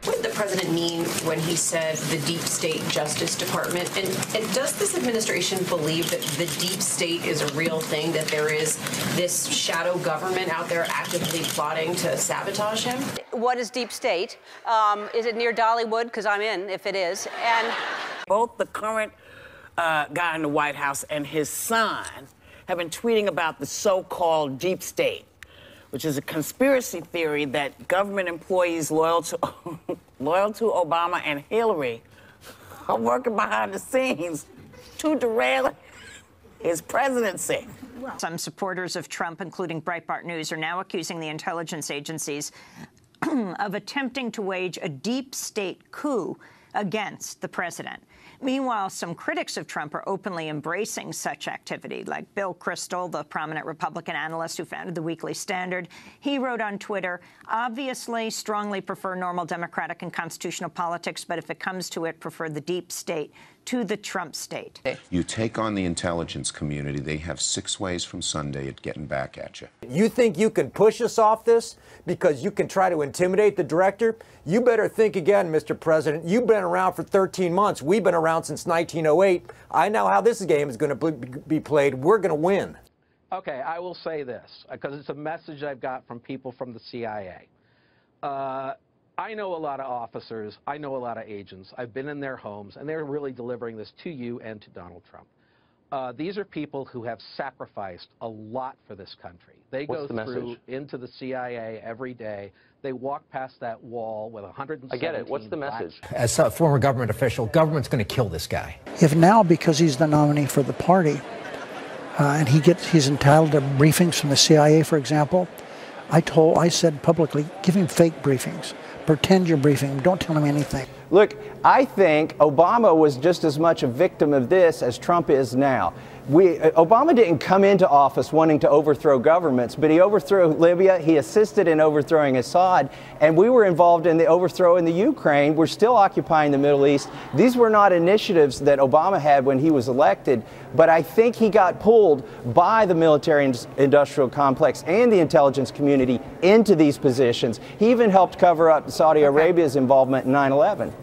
What did the president mean when he said the deep state Justice Department? And does this administration believe that the deep state is a real thing, that there is this shadow government out there actively plotting to sabotage him? What is deep state? Is it near Dollywood? Because I'm in, if it is. And both the current guy in the White House and his son have been tweeting about the so-called deep state, which is a conspiracy theory that government employees loyal to Obama and Hillary are working behind the scenes to derail his presidency. Some supporters of Trump, including Breitbart News, are now accusing the intelligence agencies of attempting to wage a deep state coup against the president. Meanwhile, some critics of Trump are openly embracing such activity, like Bill Kristol, the prominent Republican analyst who founded the Weekly Standard. He wrote on Twitter, obviously strongly prefer normal democratic and constitutional politics, but if it comes to it, prefer the deep state to the Trump state. You take on the intelligence community, they have 6 ways from Sunday at getting back at you. You think you can push us off this because you can try to intimidate the director? You better think again, Mr. President. You've been around for 13 months. We've been around since 1908. I know how this game is going to be played. We're going to win. Okay, I will say this, because it's a message I've got from people from the CIA. I know a lot of officers, I know a lot of agents, I've been in their homes, and they're really delivering this to you and to Donald Trump. These are people who have sacrificed a lot for this country. They go through into the CIA every day. They walk past that wall with 117. I get it. What's the message? As a former government official, government's going to kill this guy. If now, because he's the nominee for the party, and he's entitled to briefings from the CIA, for example, I said publicly, give him fake briefings. Pretend you're briefing him. Don't tell him anything. Look, I think Obama was just as much a victim of this as Trump is now. Obama didn't come into office wanting to overthrow governments, but he overthrew Libya, he assisted in overthrowing Assad, and we were involved in the overthrow in the Ukraine. We're still occupying the Middle East. These were not initiatives that Obama had when he was elected, but I think he got pulled by the military-industrial complex and the intelligence community into these positions. He even helped cover up Saudi Arabia's involvement in 9/11.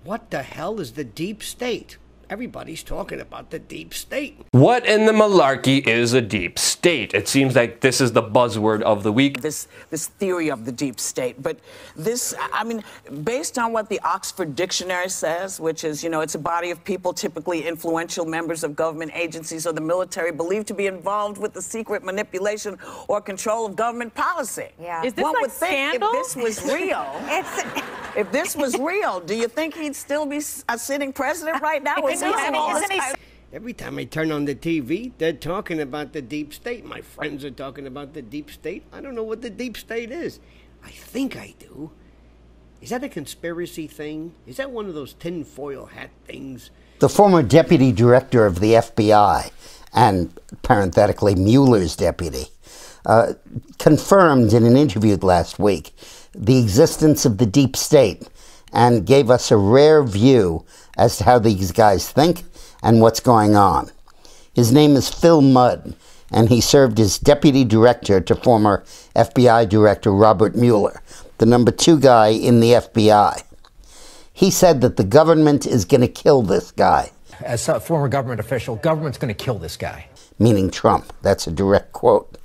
What the hell is the deep state? Everybody's talking about the deep state. What in the malarkey is a deep state? It seems like this is the buzzword of the week. This theory of the deep state. But this, I mean, based on what the Oxford Dictionary says, which is, you know, it's a body of people, typically influential members of government agencies or the military, believed to be involved with the secret manipulation or control of government policy. Yeah. Is this One like would think Scandal? if this was real, if this was real, do you think he'd still be a sitting president right now? Every time I turn on the TV, they're talking about the deep state. My friends are talking about the deep state. I don't know what the deep state is. I think I do. Is that a conspiracy thing? Is that one of those tinfoil hat things? The former deputy director of the FBI, and parenthetically Mueller's deputy, confirmed in an interview last week the existence of the deep state and gave us a rare view as to how these guys think and what's going on. His name is Phil Mudd, and he served as deputy director to former FBI director Robert Mueller, the number 2 guy in the FBI. He said that the government is going to kill this guy. As a former government official, government's going to kill this guy. Meaning Trump. That's a direct quote.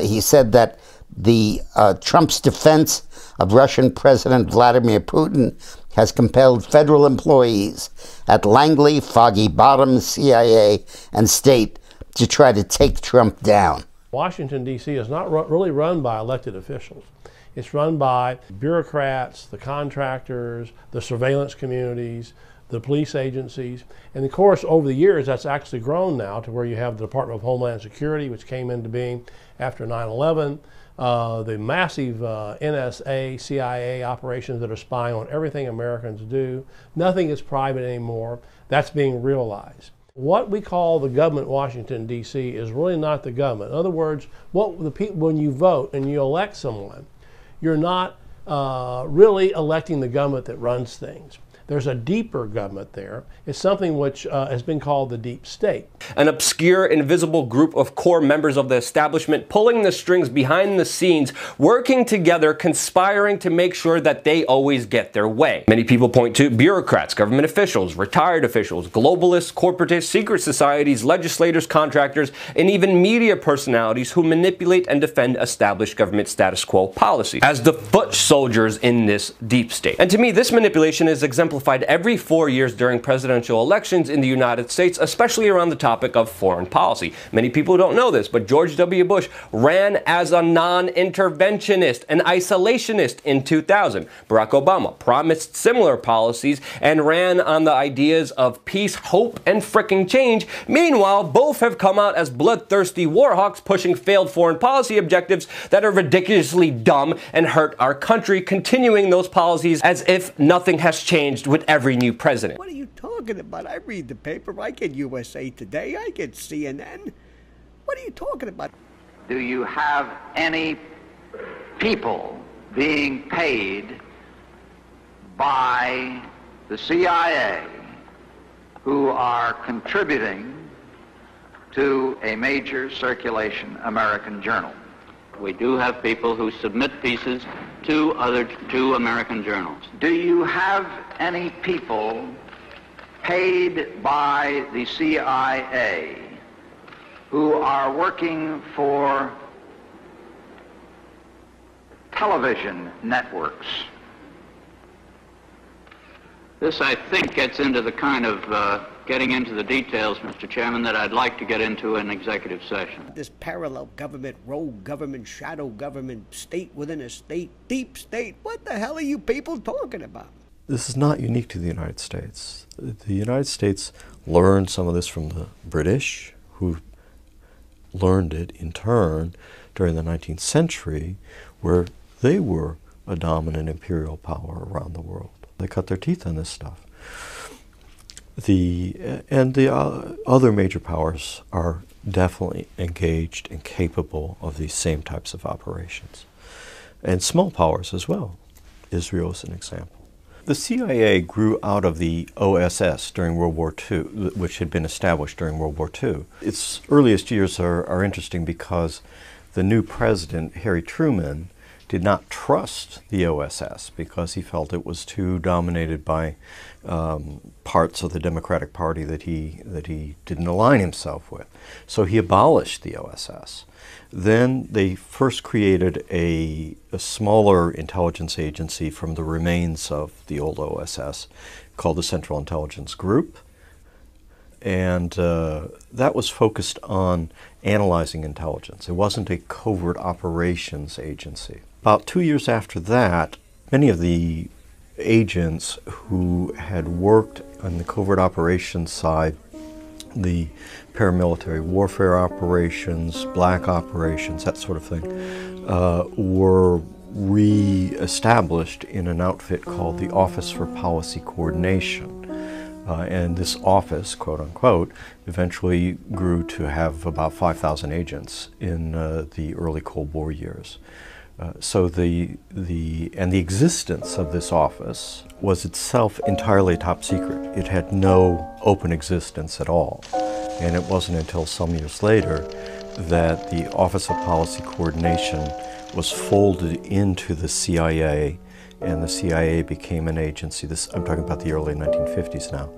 He said that the Trump's defense of Russian President Vladimir Putin has compelled federal employees at Langley, Foggy Bottom, CIA, and state to try to take Trump down. Washington, D.C. is not really run by elected officials. It's run by bureaucrats, the contractors, the surveillance communities, the police agencies. And of course, over the years, that's actually grown now to where you have the Department of Homeland Security, which came into being after 9/11. The massive NSA, CIA operations that are spying on everything Americans do. Nothing is private anymore. That's being realized. What we call the government in Washington, D.C. is really not the government. In other words, when you vote and you elect someone, you're not really electing the government that runs things. There's a deeper government there. It's something which has been called the deep state. An obscure, invisible group of core members of the establishment pulling the strings behind the scenes, working together, conspiring to make sure that they always get their way. Many people point to bureaucrats, government officials, retired officials, globalists, corporatists, secret societies, legislators, contractors, and even media personalities who manipulate and defend established government status quo policies as the foot soldiers in this deep state. And to me, this manipulation is exemplified every 4 years during presidential elections in the United States, especially around the topic of foreign policy. Many people don't know this, but George W. Bush ran as a non-interventionist, an isolationist in 2000. Barack Obama promised similar policies and ran on the ideas of peace, hope, and fricking change. Meanwhile, both have come out as bloodthirsty warhawks pushing failed foreign policy objectives that are ridiculously dumb and hurt our country, continuing those policies as if nothing has changed with every new president. What are you talking about? I read the paper. I get USA Today. I get CNN. What are you talking about? Do you have any people being paid by the CIA who are contributing to a major circulation American journal? We do have people who submit pieces to American journals. Do you have any people paid by the CIA who are working for television networks? This, I think, gets into the kind of getting into the details, Mr. Chairman, that I'd like to get into in executive session. This parallel government, rogue government, shadow government, state within a state, deep state. What the hell are you people talking about? This is not unique to the United States. The United States learned some of this from the British, who learned it in turn during the 19th century, where they were a dominant imperial power around the world. They cut their teeth on this stuff. The other major powers are definitely engaged and capable of these same types of operations. And small powers as well. Israel is an example. The CIA grew out of the OSS during World War II, which had been established during World War II. Its earliest years are interesting because the new president, Harry Truman, did not trust the OSS because he felt it was too dominated by parts of the Democratic Party that he didn't align himself with. So he abolished the OSS. Then they first created a smaller intelligence agency from the remains of the old OSS called the Central Intelligence Group. And that was focused on analyzing intelligence. It wasn't a covert operations agency. About 2 years after that, many of the agents who had worked on the covert operations side, the paramilitary warfare operations, black operations, that sort of thing, were re-established in an outfit called the Office for Policy Coordination. And this office, quote unquote, eventually grew to have about 5,000 agents in the early Cold War years. So the existence of this office was itself entirely top secret. It had no open existence at all. And it wasn't until some years later that the Office of Policy Coordination was folded into the CIA, and the CIA became an agency, I'm talking about the early 1950s now,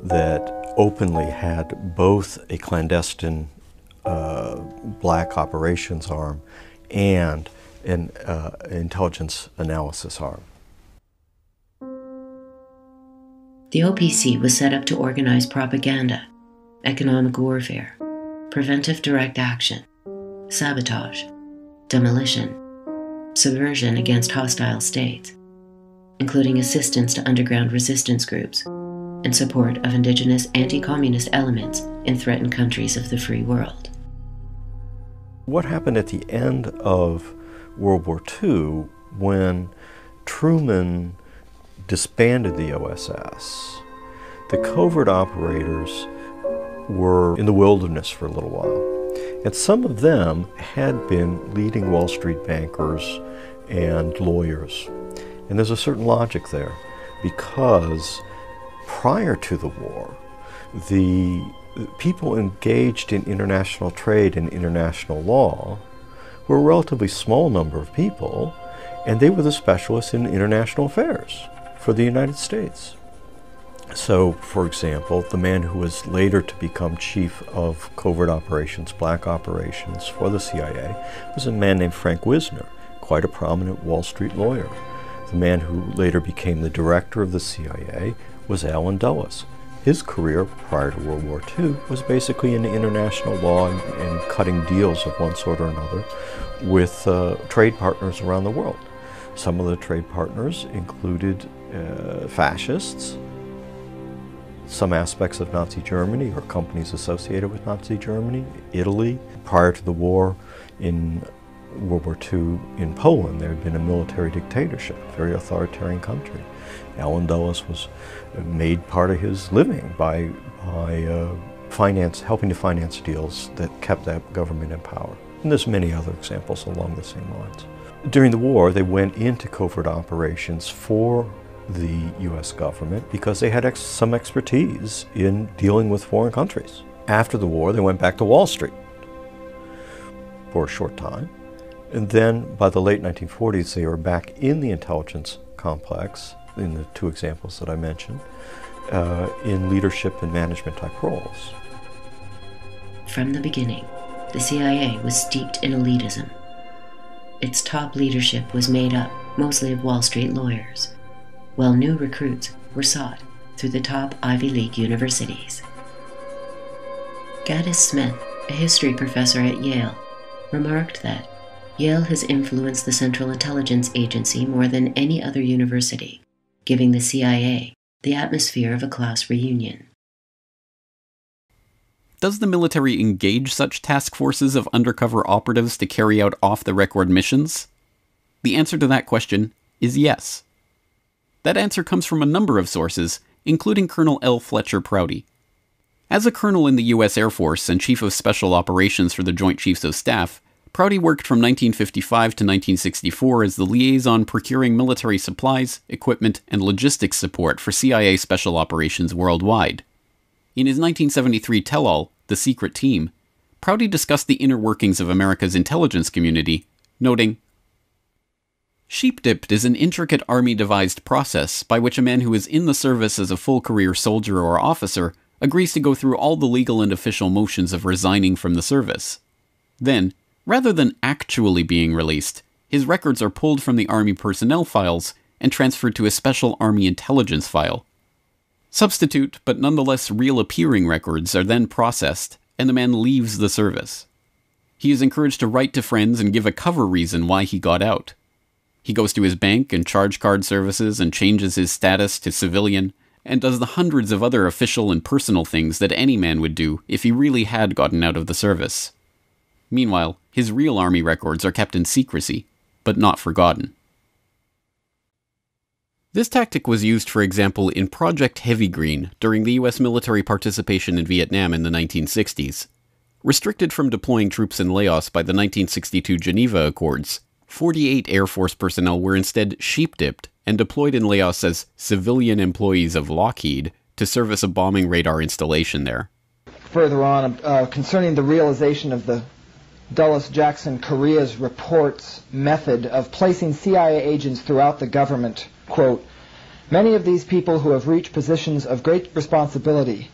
that openly had both a clandestine black operations arm and an intelligence analysis arm. The OPC was set up to organize propaganda, economic warfare, preventive direct action, sabotage, demolition, subversion against hostile states, including assistance to underground resistance groups and support of indigenous anti-communist elements in threatened countries of the free world. What happened at the end of World War II, when Truman disbanded the OSS, the covert operators were in the wilderness for a little while. And some of them had been leading Wall Street bankers and lawyers. And there's a certain logic there. because prior to the war, the people engaged in international trade and international law were a relatively small number of people, and they were the specialists in international affairs for the United States. So, for example, the man who was later to become chief of covert operations, black operations for the CIA, was a man named Frank Wisner, quite a prominent Wall Street lawyer. The man who later became the director of the CIA was Allen Dulles. His career prior to World War II was basically in international law and cutting deals of one sort or another with trade partners around the world. Some of the trade partners included fascists, some aspects of Nazi Germany or companies associated with Nazi Germany, Italy. Prior to the war in World War II in Poland, there had been a military dictatorship, a very authoritarian country. Allen Dulles was made part of his living by helping to finance deals that kept that government in power. And there's many other examples along the same lines. During the war, they went into covert operations for the U.S. government because they had some expertise in dealing with foreign countries. After the war, they went back to Wall Street for a short time. And then by the late 1940s, they were back in the intelligence complex, in the two examples that I mentioned, in leadership and management type roles. From the beginning, the CIA was steeped in elitism. Its top leadership was made up mostly of Wall Street lawyers, while new recruits were sought through the top Ivy League universities. Gaddis Smith, a history professor at Yale, remarked that Yale has influenced the Central Intelligence Agency more than any other university, giving the CIA the atmosphere of a class reunion. Does the military engage such task forces of undercover operatives to carry out off-the-record missions? The answer to that question is yes. That answer comes from a number of sources, including Colonel L. Fletcher Prouty. As a colonel in the U.S. Air Force and Chief of Special Operations for the Joint Chiefs of Staff, Prouty worked from 1955 to 1964 as the liaison procuring military supplies, equipment, and logistics support for CIA Special Operations worldwide. In his 1973 tell-all, The Secret Team, Prouty discussed the inner workings of America's intelligence community, noting, "Sheep-dipped is an intricate army-devised process by which a man who is in the service as a full-career soldier or officer agrees to go through all the legal and official motions of resigning from the service. Then, rather than actually being released, his records are pulled from the Army personnel files and transferred to a special Army intelligence file. Substitute, but nonetheless real-appearing records are then processed, and the man leaves the service. He is encouraged to write to friends and give a cover reason why he got out. He goes to his bank and charge card services and changes his status to civilian, and does the hundreds of other official and personal things that any man would do if he really had gotten out of the service. Meanwhile, his real Army records are kept in secrecy, but not forgotten." This tactic was used, for example, in Project Heavy Green during the U.S. military participation in Vietnam in the 1960s. Restricted from deploying troops in Laos by the 1962 Geneva Accords, 48 Air Force personnel were instead sheep-dipped and deployed in Laos as civilian employees of Lockheed to service a bombing radar installation there. Further on, concerning the realization of the Dulles-Jackson Korea's report's method of placing CIA agents throughout the government, quote, "Many of these people who have reached positions of great responsibility,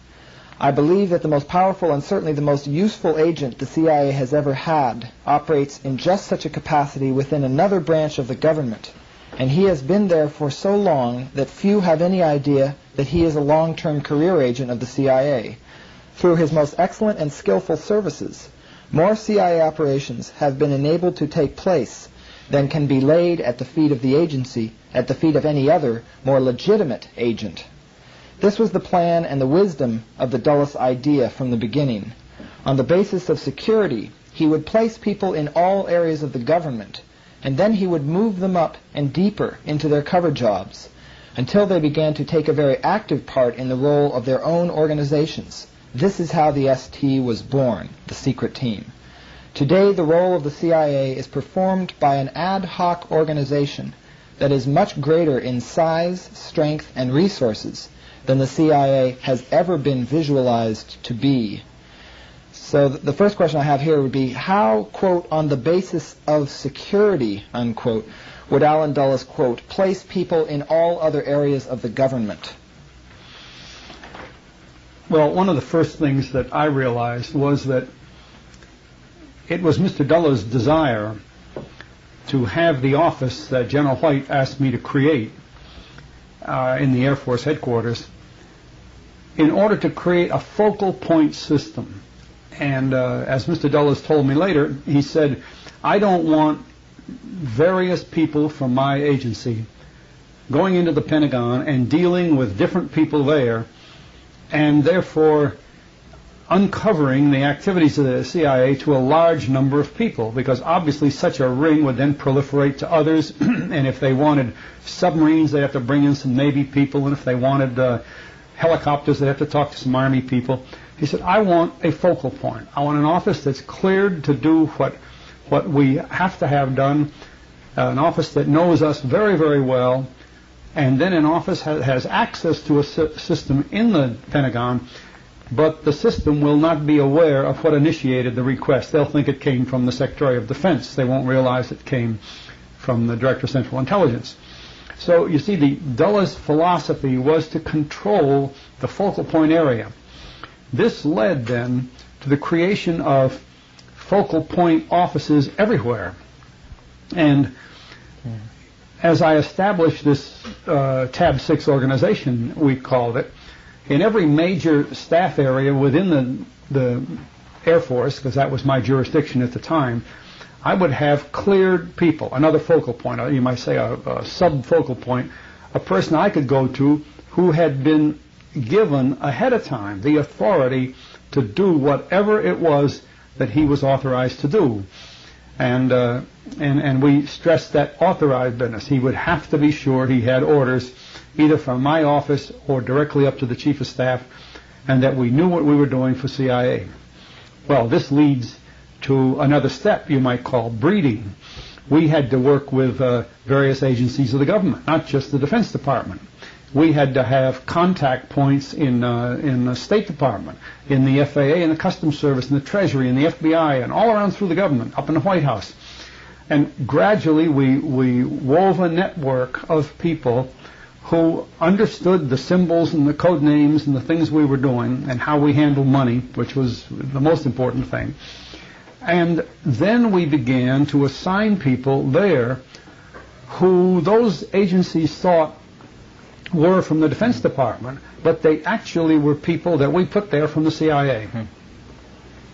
I believe that the most powerful and certainly the most useful agent the CIA has ever had operates in just such a capacity within another branch of the government, and he has been there for so long that few have any idea that he is a long-term career agent of the CIA. Through his most excellent and skillful services, more CIA operations have been enabled to take place than can be laid at the feet of the agency, at the feet of any other, more legitimate agent. This was the plan and the wisdom of the Dulles idea from the beginning. On the basis of security, he would place people in all areas of the government, and then he would move them up and deeper into their cover jobs, until they began to take a very active part in the role of their own organizations. This is how the ST was born, the secret team. Today, the role of the CIA is performed by an ad hoc organization that is much greater in size, strength, and resources than the CIA has ever been visualized to be. So the first question I have here would be, how, quote, on the basis of security, unquote, would Alan Dulles, quote, place people in all other areas of the government? Well, one of the first things that I realized was that it was Mr. Dulles' desire to have the office that General White asked me to create in the Air Force headquarters in order to create a focal point system. And as Mr. Dulles told me later, he said, I don't want various people from my agency going into the Pentagon and dealing with different people there, and therefore uncovering the activities of the CIA to a large number of people, because obviously such a ring would then proliferate to others, and if they wanted submarines, they'd have to bring in some Navy people, and if they wanted helicopters, they'd have to talk to some Army people. He said, I want a focal point. I want an office that's cleared to do what we have to have done, an office that knows us very, very well, and then an office has access to a system in the Pentagon, but the system will not be aware of what initiated the request. They'll think it came from the Secretary of Defense. They won't realize it came from the Director of Central Intelligence. So you see, the Dulles philosophy was to control the focal point area. This led then to the creation of focal point offices everywhere. And as I established this Tab 6 organization, we called it, in every major staff area within the Air Force, because that was my jurisdiction at the time, I would have cleared people, another focal point, you might say a sub-focal point, a person I could go to who had been given ahead of time the authority to do whatever it was that he was authorized to do. And we stressed that authorized business. He would have to be sure he had orders either from my office or directly up to the Chief of Staff, and that we knew what we were doing for CIA. Well, this leads to another step you might call breeding. We had to work with various agencies of the government, not just the Defense Department. We had to have contact points in the State Department, in the FAA, in the Customs Service, in the Treasury, in the FBI, and all around through the government, up in the White House. And gradually we wove a network of people who understood the symbols and the code names and the things we were doing and how we handled money, which was the most important thing. And then we began to assign people there who those agencies thought were from the Defense Department, but they actually were people that we put there from the CIA.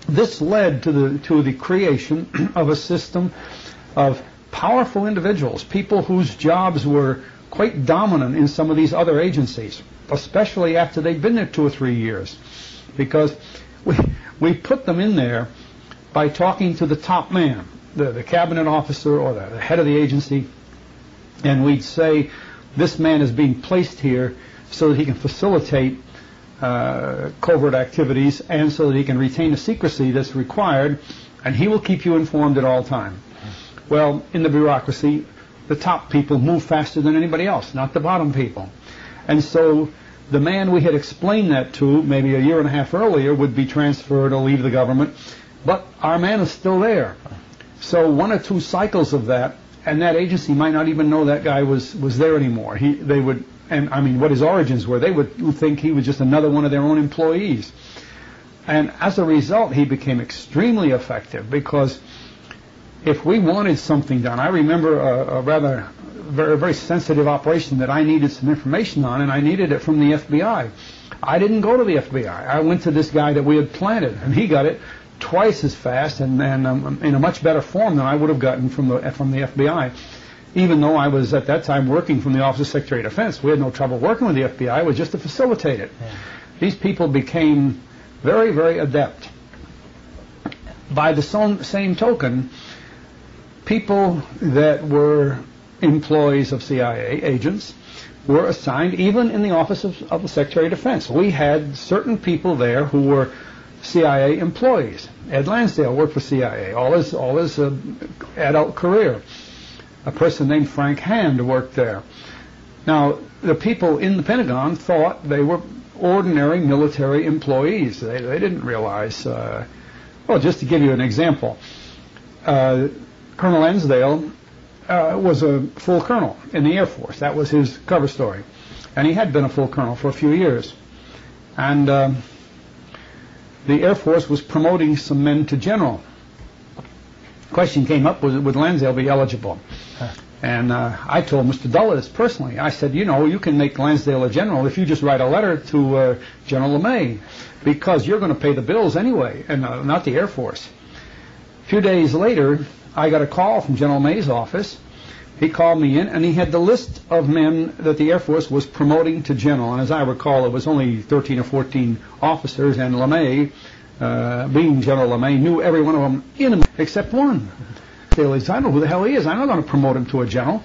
This led to the creation of a system of powerful individuals, people whose jobs were quite dominant in some of these other agencies, especially after they'd been there 2 or 3 years, because we put them in there by talking to the top man, the cabinet officer or the head of the agency, and we'd say, this man is being placed here so that he can facilitate covert activities and so that he can retain the secrecy that's required, and he will keep you informed at all times. Well, in the bureaucracy, the top people move faster than anybody else, not the bottom people. And so the man we had explained that to maybe a year and a half earlier would be transferred or leave the government, but our man is still there. So 1 or 2 cycles of that, and that agency might not even know that guy was there anymore. They would, and I mean, what his origins were, they would think he was just another one of their own employees. And as a result, he became extremely effective, because if we wanted something done, I remember a rather very sensitive operation that I needed some information on, and I needed it from the FBI. I didn't go to the FBI. I went to this guy that we had planted, and he got it twice as fast and in a much better form than I would have gotten from the FBI, even though I was at that time working from the Office of Secretary of Defense. We had no trouble working with the FBI. It was just to facilitate it. These people became very, very adept. By the same token, people that were employees of CIA, agents, were assigned even in the Office of the Secretary of Defense. We had certain people there who were CIA employees. Ed Lansdale worked for CIA all his adult career. a person named Frank Hand worked there. Now, the people in the Pentagon thought they were ordinary military employees. They didn't realize, well, just to give you an example, Colonel Ensdale was a full colonel in the Air Force. That was his cover story. And he had been a full colonel for a few years. And the Air Force was promoting some men to general. The question came up, would Lansdale be eligible? And I told Mr. Dulles personally, I said, you know, you can make Lansdale a general if you just write a letter to General LeMay, because you're going to pay the bills anyway, and not the Air Force. A few days later, I got a call from General LeMay's office. He called me in, and he had the list of men that the Air Force was promoting to general. And as I recall, it was only 13 or 14 officers, and LeMay, being General LeMay, knew every one of them in except one. I don't know who the hell he is. I'm not going to promote him to a general.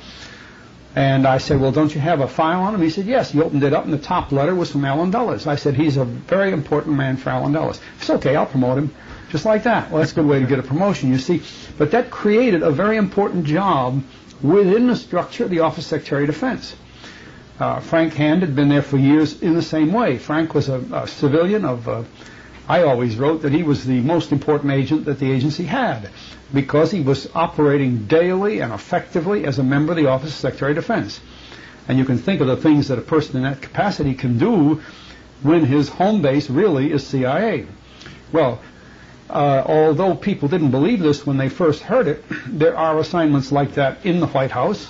And I said, well, don't you have a file on him? He said, yes. He opened it up, and the top letter was from Allen Dulles. I said, he's a very important man for Allen Dulles. It's okay, I'll promote him. Just like that. Well, that's a good way to get a promotion, you see. But that created a very important job within the structure of the Office of Secretary of Defense. Frank Hand had been there for years in the same way. Frank was a civilian of... I always wrote that he was the most important agent that the agency had, because he was operating daily and effectively as a member of the Office of Secretary of Defense. And you can think of the things that a person in that capacity can do when his home base really is CIA. Well, although people didn't believe this when they first heard it, there are assignments like that in the White House.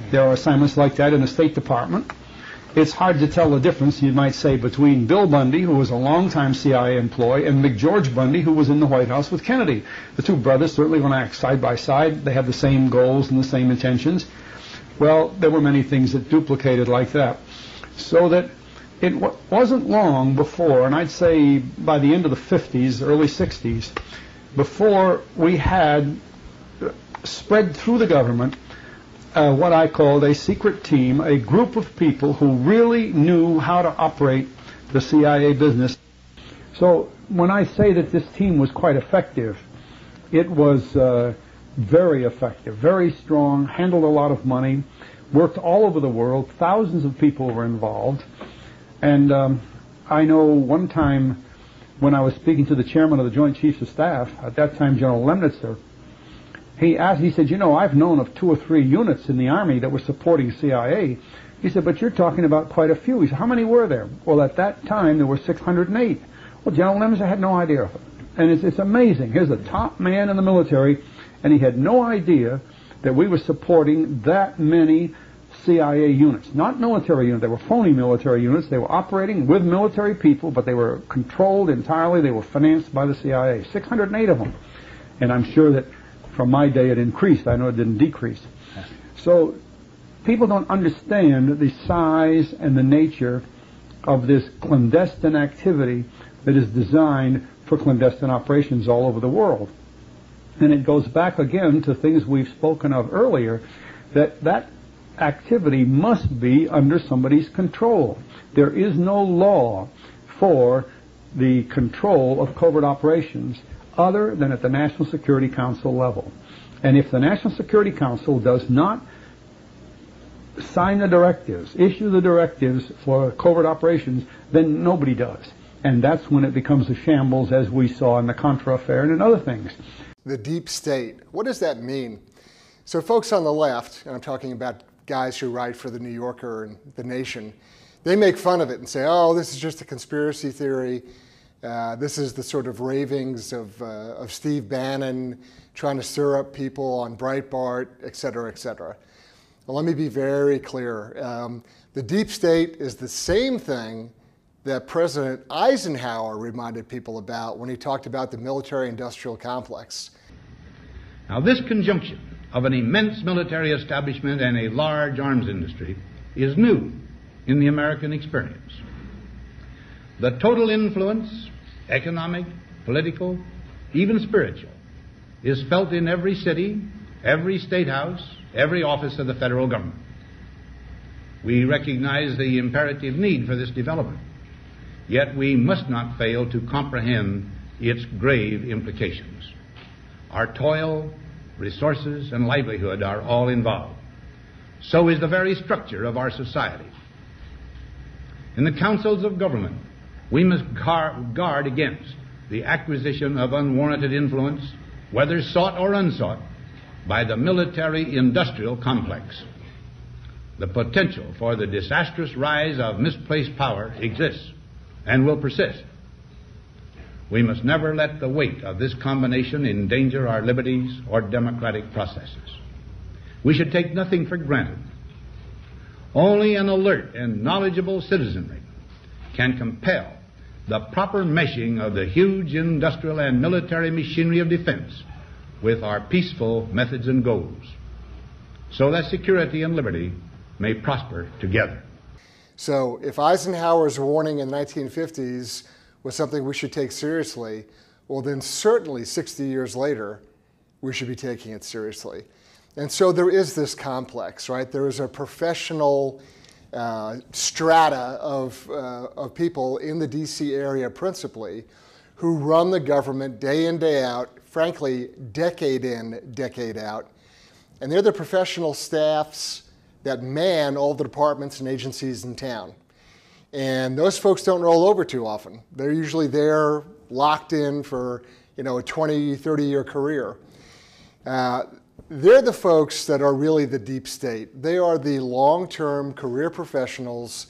There are assignments like that in the State Department. It's hard to tell the difference, you might say, between Bill Bundy, who was a longtime CIA employee, and McGeorge Bundy, who was in the White House with Kennedy. The two brothers certainly going to act side by side. They had the same goals and the same intentions. Well, there were many things that duplicated like that. So that it wasn't long before, and I'd say by the end of the 50s, early 60s, before we had spread through the government what I called a secret team, a group of people who really knew how to operate the CIA business. So when I say that this team was quite effective, it was very effective, very strong, handled a lot of money, worked all over the world, thousands of people were involved. And I know one time when I was speaking to the chairman of the Joint Chiefs of Staff, at that time General Lemnitzer, he said, you know, I've known of 2 or 3 units in the Army that were supporting CIA. He said, but you're talking about quite a few. He said, how many were there? Well, at that time, there were 608. Well, General Lemnitzer had no idea of it. And it's amazing. Here's the top man in the military, and he had no idea that we were supporting that many CIA units. Not military units. They were phony military units. They were operating with military people, but they were controlled entirely. They were financed by the CIA. 608 of them. And I'm sure that from my day it increased. I know it didn't decrease. So people don't understand the size and the nature of this clandestine activity that is designed for clandestine operations all over the world. And it goes back again to things we've spoken of earlier, that activity must be under somebody's control. There is no law for the control of covert operations other than at the National Security Council level. And if the National Security Council does not sign the directives, issue the directives for covert operations, then nobody does. And that's when it becomes a shambles, as we saw in the Contra affair and in other things. The deep state, what does that mean? So folks on the left, and I'm talking about guys who write for the New Yorker and The Nation, they make fun of it and say, oh, this is just a conspiracy theory. This is the sort of ravings of Steve Bannon trying to stir up people on Breitbart, et cetera, et cetera. Well, let me be very clear. The deep state is the same thing that President Eisenhower reminded people about when he talked about the military-industrial complex. Now, this conjunction of an immense military establishment and a large arms industry is new in the American experience. The total influence, economic, political, even spiritual, is felt in every city, every state house, every office of the federal government. We recognize the imperative need for this development, yet we must not fail to comprehend its grave implications. Our toil, resources, and livelihood are all involved. So is the very structure of our society. In the councils of government, we must guard against the acquisition of unwarranted influence, whether sought or unsought, by the military-industrial complex. The potential for the disastrous rise of misplaced power exists and will persist. We must never let the weight of this combination endanger our liberties or democratic processes. We should take nothing for granted. Only an alert and knowledgeable citizenry can compel the proper meshing of the huge industrial and military machinery of defense with our peaceful methods and goals, so that security and liberty may prosper together. So if Eisenhower's warning in the 1950s was something we should take seriously, well then certainly 60 years later, we should be taking it seriously. And so there is this complex, right? There is a professional strata of people in the DC area principally who run the government day in, day out, frankly, decade in, decade out. And they're the professional staffs that man all the departments and agencies in town. And those folks don't roll over too often. They're usually there locked in for, you know, a 20, 30-year career. They're the folks that are really the deep state. They are the long-term career professionals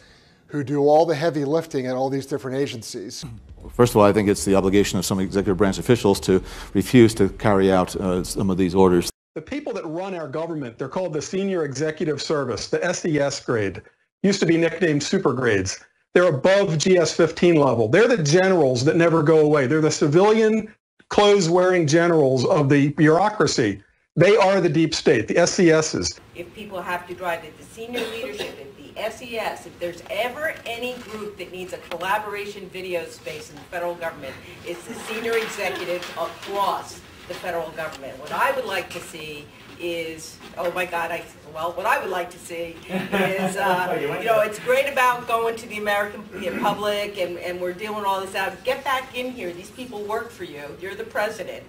who do all the heavy lifting at all these different agencies. First of all, I think it's the obligation of some executive branch officials to refuse to carry out some of these orders. The people that run our government, they're called the Senior Executive Service, the SES grade. Used to be nicknamed super grades. They're above GS-15 level. They're the generals that never go away. They're the civilian clothes-wearing generals of the bureaucracy. They are the deep state, the SESs. If people have to drive it, the senior leadership, if the SES, if there's ever any group that needs a collaboration video space in the federal government, it's the senior executives across the federal government. What I would like to see is, oh my God, what I would like to see is, you know, it's great about going to the American public and we're dealing all this out. Get back in here. These people work for you. You're the president.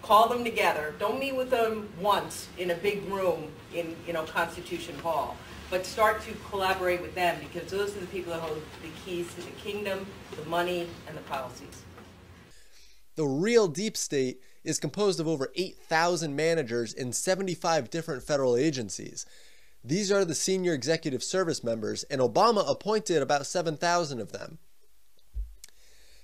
Call them together. Don't meet with them once in a big room in, you know, Constitution Hall, but start to collaborate with them because those are the people that hold the keys to the kingdom, the money, and the policies. The real deep state is composed of over 8,000 managers in 75 different federal agencies. These are the senior executive service members, and Obama appointed about 7,000 of them.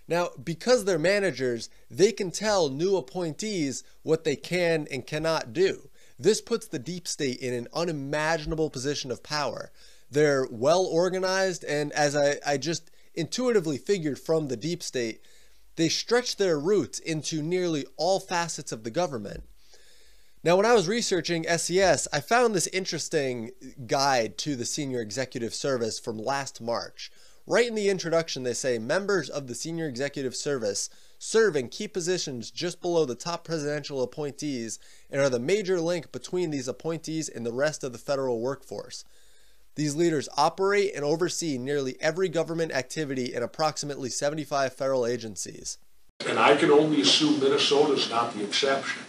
Now, because they're managers, they can tell new appointees what they can and cannot do. This puts the deep state in an unimaginable position of power. They're well organized, and as I just intuitively figured from the deep state, they stretch their roots into nearly all facets of the government. Now, when I was researching SES, I found this interesting guide to the Senior Executive Service from last March. Right in the introduction, they say, members of the Senior Executive Service serve in key positions just below the top presidential appointees and are the major link between these appointees and the rest of the federal workforce. These leaders operate and oversee nearly every government activity in approximately 75 federal agencies. And I can only assume Minnesota is not the exception.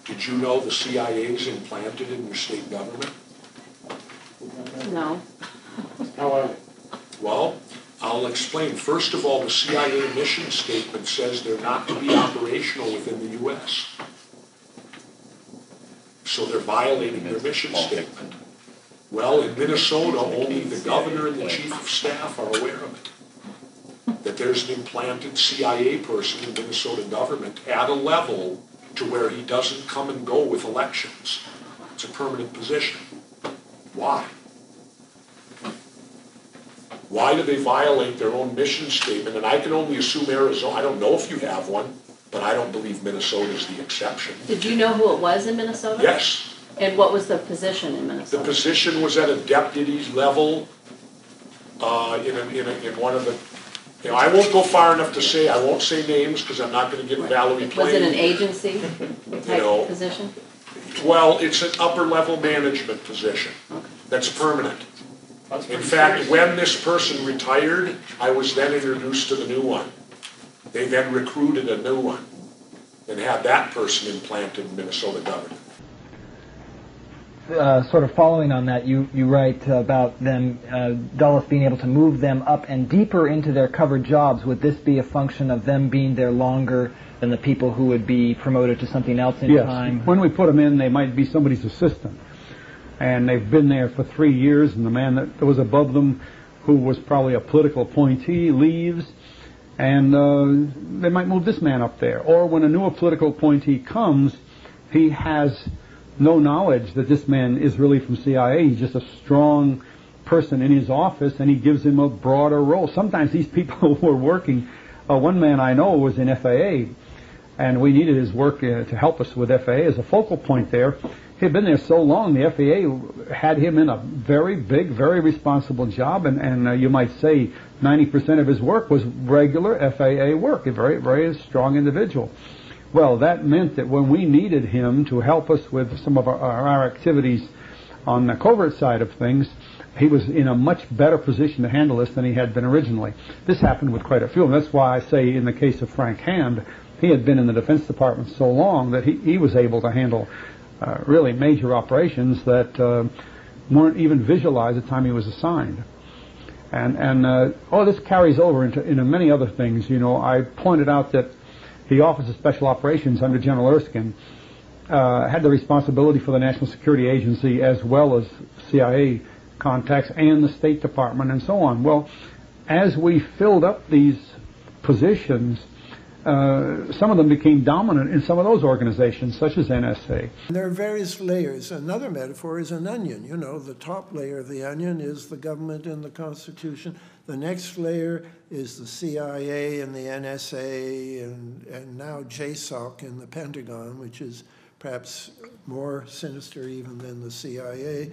Did you know the CIA is implanted in your state government? No. How are they? Well, I'll explain. First of all, the CIA mission statement says they're not to be operational within the U.S. So they're violating their mission statement. Well, in Minnesota, only the governor and the chief of staff are aware of it. That there's an implanted CIA person in the Minnesota government at a level to where he doesn't come and go with elections. It's a permanent position. Why? Why do they violate their own mission statement? And I can only assume Arizona. I don't know if you have one, but I don't believe Minnesota is the exception. Did you know who it was in Minnesota? Yes. And what was the position in Minnesota? The position was at a deputy level in one of the, you know, I won't go far enough to say, I won't say names because I'm not going to get Valerie Plame. Was it an agency type position? Well, it's an upper level management position. Okay. That's permanent. In fact, when this person retired, I was then introduced to the new one. They then recruited a new one. and had that person implanted in Minnesota government. Sort of following on that, you write about them, Dulles being able to move them up and deeper into their covered jobs. Would this be a function of them being there longer than the people who would be promoted to something else in time? Yes. When we put them in, they might be somebody's assistant. And they've been there for 3 years, and the man that was above them, who was probably a political appointee, leaves, and they might move this man up there. Or when a new political appointee comes, he has no knowledge that this man is really from CIA. He's just a strong person in his office, and he gives him a broader role. Sometimes these people were working. One man I know was in FAA, and we needed his work to help us with FAA as a focal point there. He had been there so long, the FAA had him in a very big, very responsible job, and you might say 90% of his work was regular FAA work, a very, very strong individual. Well, that meant that when we needed him to help us with some of our activities on the covert side of things, he was in a much better position to handle this than he had been originally. This happened with quite a few, and that's why I say in the case of Frank Hand, he had been in the Defense Department so long that he was able to handle really major operations that weren't even visualized at the time he was assigned. And this carries over into many other things. You know, I pointed out that the Office of Special Operations under General Erskine had the responsibility for the National Security Agency as well as CIA contacts and the State Department and so on. Well, as we filled up these positions, some of them became dominant in some of those organizations, such as NSA. There are various layers. Another metaphor is an onion. You know, the top layer of the onion is the government and the Constitution. The next layer is the CIA and the NSA and now JSOC in the Pentagon, which is perhaps more sinister even than the CIA.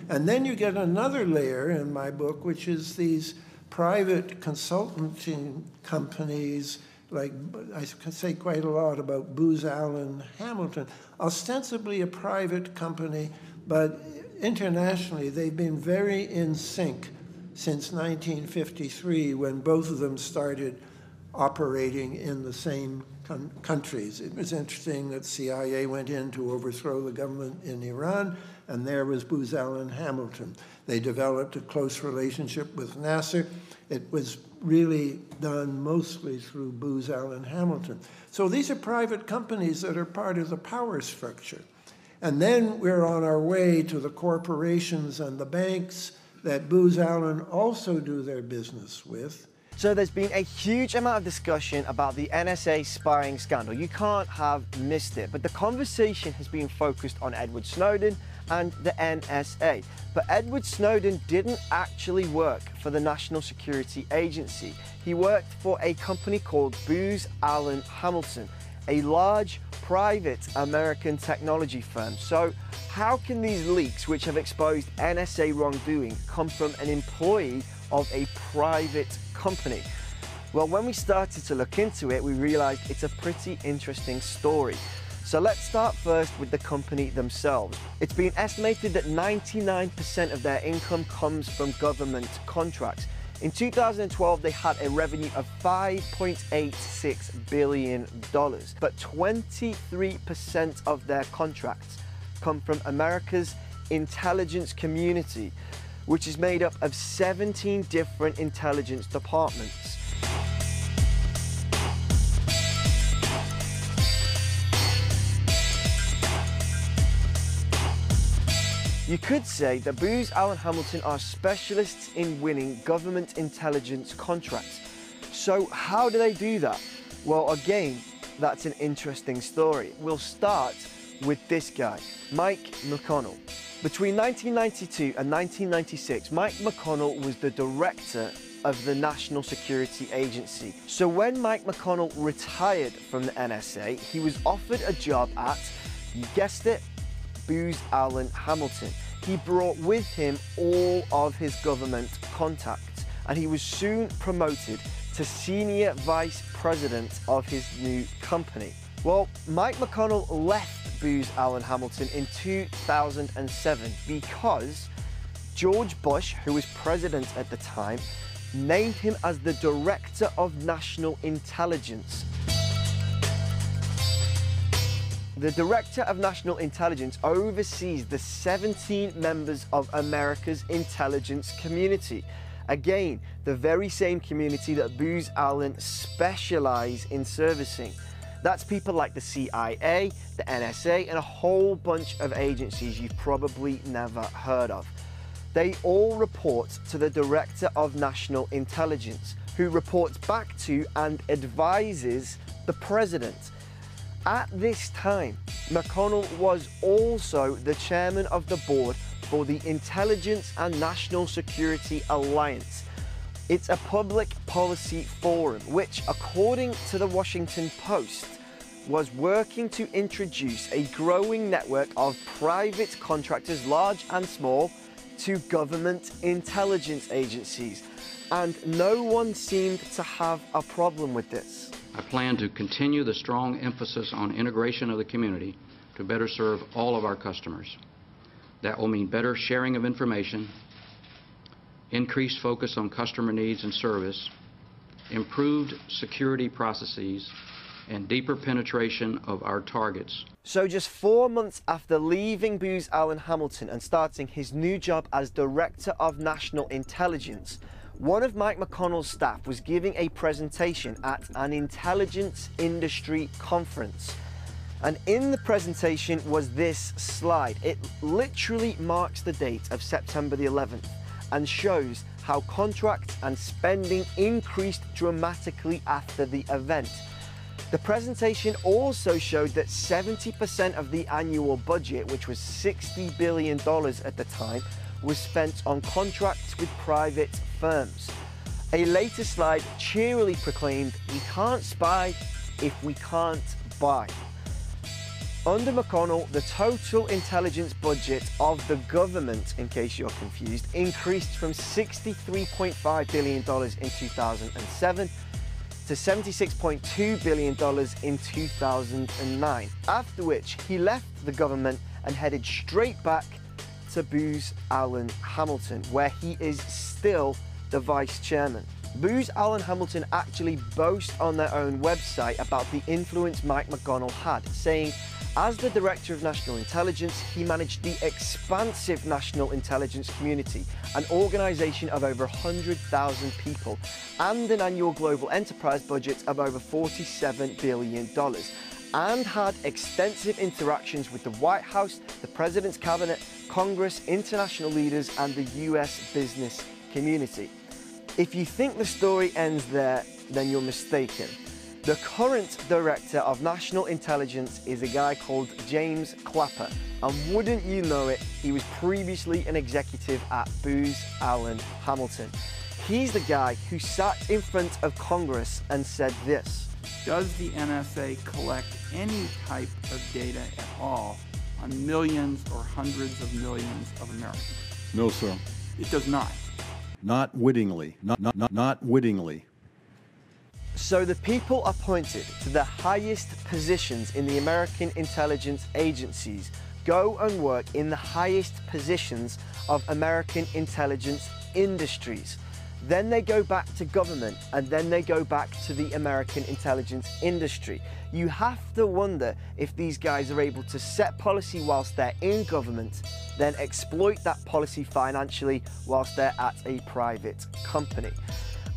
And then you get another layer in my book, which is these private consulting companies, like I can say quite a lot about Booz Allen Hamilton, ostensibly a private company, but internationally they've been very in sync since 1953, when both of them started operating in the same countries. It was interesting that CIA went in to overthrow the government in Iran, and there was Booz Allen Hamilton. They developed a close relationship with Nasser. It was really done mostly through Booz Allen Hamilton. So these are private companies that are part of the power structure. And then we're on our way to the corporations and the banks that Booz Allen also do their business with. So there's been a huge amount of discussion about the NSA spying scandal. You can't have missed it, but the conversation has been focused on Edward Snowden and the NSA. But Edward Snowden didn't actually work for the National Security Agency. He worked for a company called Booz Allen Hamilton, a large private American technology firm. So how can these leaks, which have exposed NSA wrongdoing, come from an employee of a private company? Well, when we started to look into it, we realized it's a pretty interesting story. So let's start first with the company themselves. It's been estimated that 99% of their income comes from government contracts. In 2012, they had a revenue of $5.86 billion, but 23% of their contracts come from America's intelligence community, which is made up of 17 different intelligence departments. You could say that Booz Allen Hamilton are specialists in winning government intelligence contracts. So how do they do that? Well, again, that's an interesting story. We'll start with this guy, Mike McConnell. Between 1992 and 1996, Mike McConnell was the director of the National Security Agency. So when Mike McConnell retired from the NSA, he was offered a job at, you guessed it, Booz Allen Hamilton. He brought with him all of his government contacts, and he was soon promoted to senior vice president of his new company. Well, Mike McConnell left Booz Allen Hamilton in 2007 because George Bush, who was president at the time, named him as the Director of National Intelligence. the Director of National Intelligence oversees the 17 members of America's intelligence community. Again, the very same community that Booz Allen specialize in servicing. That's people like the CIA, the NSA, and a whole bunch of agencies you've probably never heard of. They all report to the Director of National Intelligence, who reports back to and advises the President. At this time, McConnell was also the chairman of the board for the Intelligence and National Security Alliance. It's a public policy forum which, according to the Washington Post, was working to introduce a growing network of private contractors, large and small, to government intelligence agencies. And no one seemed to have a problem with this. I plan to continue the strong emphasis on integration of the community to better serve all of our customers. That will mean better sharing of information, increased focus on customer needs and service, improved security processes, and deeper penetration of our targets. So just 4 months after leaving Booz Allen Hamilton and starting his new job as Director of National Intelligence, one of Mike McConnell's staff was giving a presentation at an intelligence industry conference. And in the presentation was this slide. It literally marks the date of September the 11th and shows how contracts and spending increased dramatically after the event. The presentation also showed that 70% of the annual budget, which was $60 billion at the time, was spent on contracts with private firms. A later slide cheerily proclaimed, "We can't spy if we can't buy." Under McConnell, the total intelligence budget of the government, in case you're confused, increased from $63.5 billion in 2007 to $76.2 billion in 2009, after which he left the government and headed straight back to Booz Allen Hamilton, where he is still the vice chairman. Booz Allen Hamilton actually boast on their own website about the influence Mike McConnell had, saying, as the Director of National Intelligence, he managed the expansive National Intelligence Community, an organization of over 100,000 people, and an annual global enterprise budget of over $47 billion, and had extensive interactions with the White House, the President's Cabinet, Congress, international leaders, and the US business community. If you think the story ends there, then you're mistaken. The current Director of National Intelligence is a guy called James Clapper, and wouldn't you know it, he was previously an executive at Booz Allen Hamilton. He's the guy who sat in front of Congress and said this: does the NSA collect any type of data at all on millions or hundreds of millions of Americans? No, sir. It does not. Not wittingly. Not wittingly. So the people appointed to the highest positions in the American intelligence agencies go and work in the highest positions of American intelligence industries. Then they go back to government, and then they go back to the American intelligence industry. You have to wonder if these guys are able to set policy whilst they're in government, then exploit that policy financially whilst they're at a private company.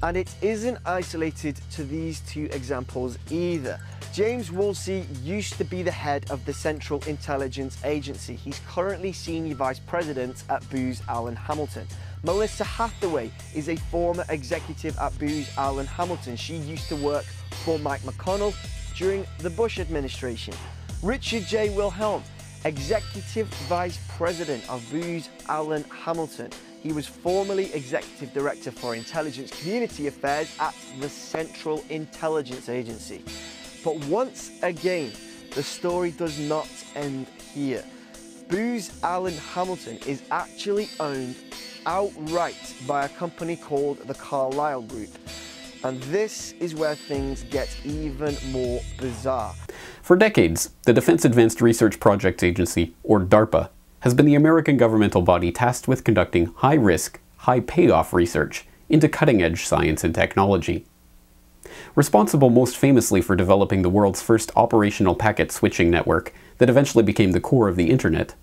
And it isn't isolated to these two examples either. James Woolsey used to be the head of the Central Intelligence Agency. He's currently Senior Vice President at Booz Allen Hamilton. Melissa Hathaway is a former executive at Booz Allen Hamilton. She used to work for Mike McConnell during the Bush administration. Richard J. Wilhelm, Executive Vice President of Booz Allen Hamilton. He was formerly Executive Director for Intelligence Community Affairs at the Central Intelligence Agency. But once again, the story does not end here. Booz Allen Hamilton is actually owned outright by a company called the Carlyle Group. And this is where things get even more bizarre. For decades, the Defense Advanced Research Projects Agency, or DARPA, has been the American governmental body tasked with conducting high-risk, high-payoff research into cutting-edge science and technology. responsible most famously for developing the world's first operational packet switching network that eventually became the core of the Internet.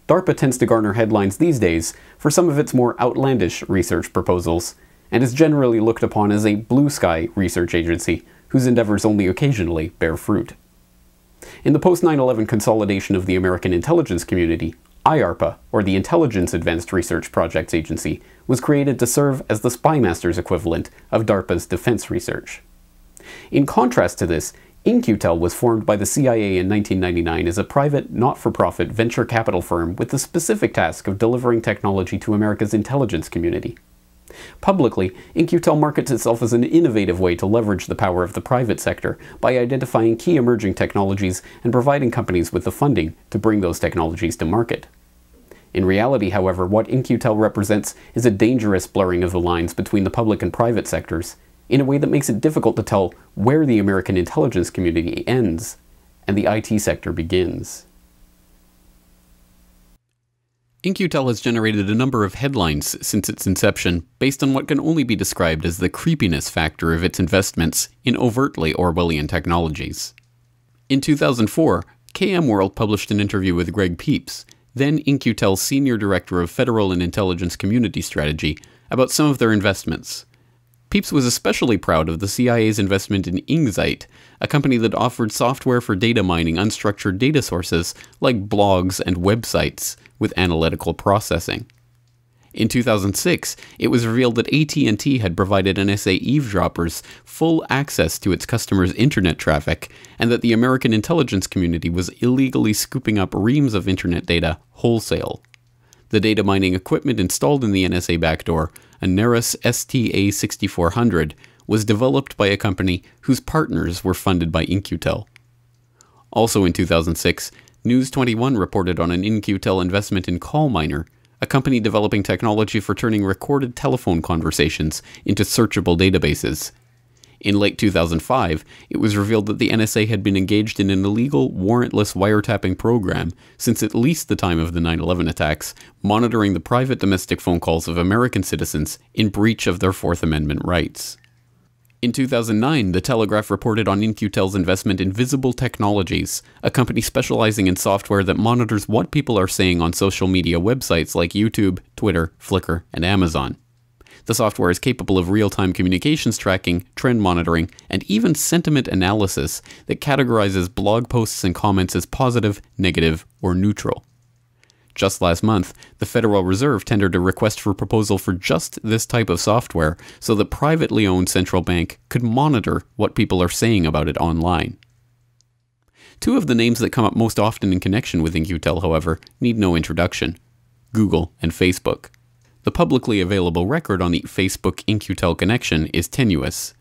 DARPA tends to garner headlines these days for some of its more outlandish research proposals, and is generally looked upon as a blue sky research agency whose endeavors only occasionally bear fruit. In the post-9/11 consolidation of the American intelligence community, IARPA, or the Intelligence Advanced Research Projects Agency, was created to serve as the spymaster's equivalent of DARPA's defense research. In contrast to this, In-Q-Tel was formed by the CIA in 1999 as a private, not-for-profit venture capital firm with the specific task of delivering technology to America's intelligence community. Publicly, In-Q-Tel markets itself as an innovative way to leverage the power of the private sector by identifying key emerging technologies and providing companies with the funding to bring those technologies to market. In reality, however, what In-Q-Tel represents is a dangerous blurring of the lines between the public and private sectors, in a way that makes it difficult to tell where the American intelligence community ends and the IT sector begins. In-Q-Tel has generated a number of headlines since its inception based on what can only be described as the creepiness factor of its investments in overtly Orwellian technologies. In 2004, KM World published an interview with Greg Peeps, then In-Q-Tel's Senior Director of Federal and Intelligence Community Strategy, about some of their investments. Peeps was especially proud of the CIA's investment in Ingzite, a company that offered software for data mining unstructured data sources like blogs and websites with analytical processing. In 2006, it was revealed that AT&T had provided NSA eavesdroppers full access to its customers' internet traffic, and that the American intelligence community was illegally scooping up reams of internet data wholesale. The data mining equipment installed in the NSA backdoor, a Neris STA6400, was developed by a company whose partners were funded by In-Q-Tel. Also in 2006, News 21 reported on an In-Q-Tel investment in CallMiner, a company developing technology for turning recorded telephone conversations into searchable databases. In late 2005, it was revealed that the NSA had been engaged in an illegal, warrantless wiretapping program since at least the time of the 9/11 attacks, monitoring the private domestic phone calls of American citizens in breach of their Fourth Amendment rights. In 2009, The Telegraph reported on In-Q-Tel's investment in Visible Technologies, a company specializing in software that monitors what people are saying on social media websites like YouTube, Twitter, Flickr, and Amazon. The software is capable of real-time communications tracking, trend monitoring, and even sentiment analysis that categorizes blog posts and comments as positive, negative, or neutral. Just last month, the Federal Reserve tendered a request for proposal for just this type of software so the privately owned central bank could monitor what people are saying about it online. Two of the names that come up most often in connection with In-Q-Tel, however, need no introduction: Google and Facebook. The publicly available record on the Facebook In-Q-Tel connection is tenuous.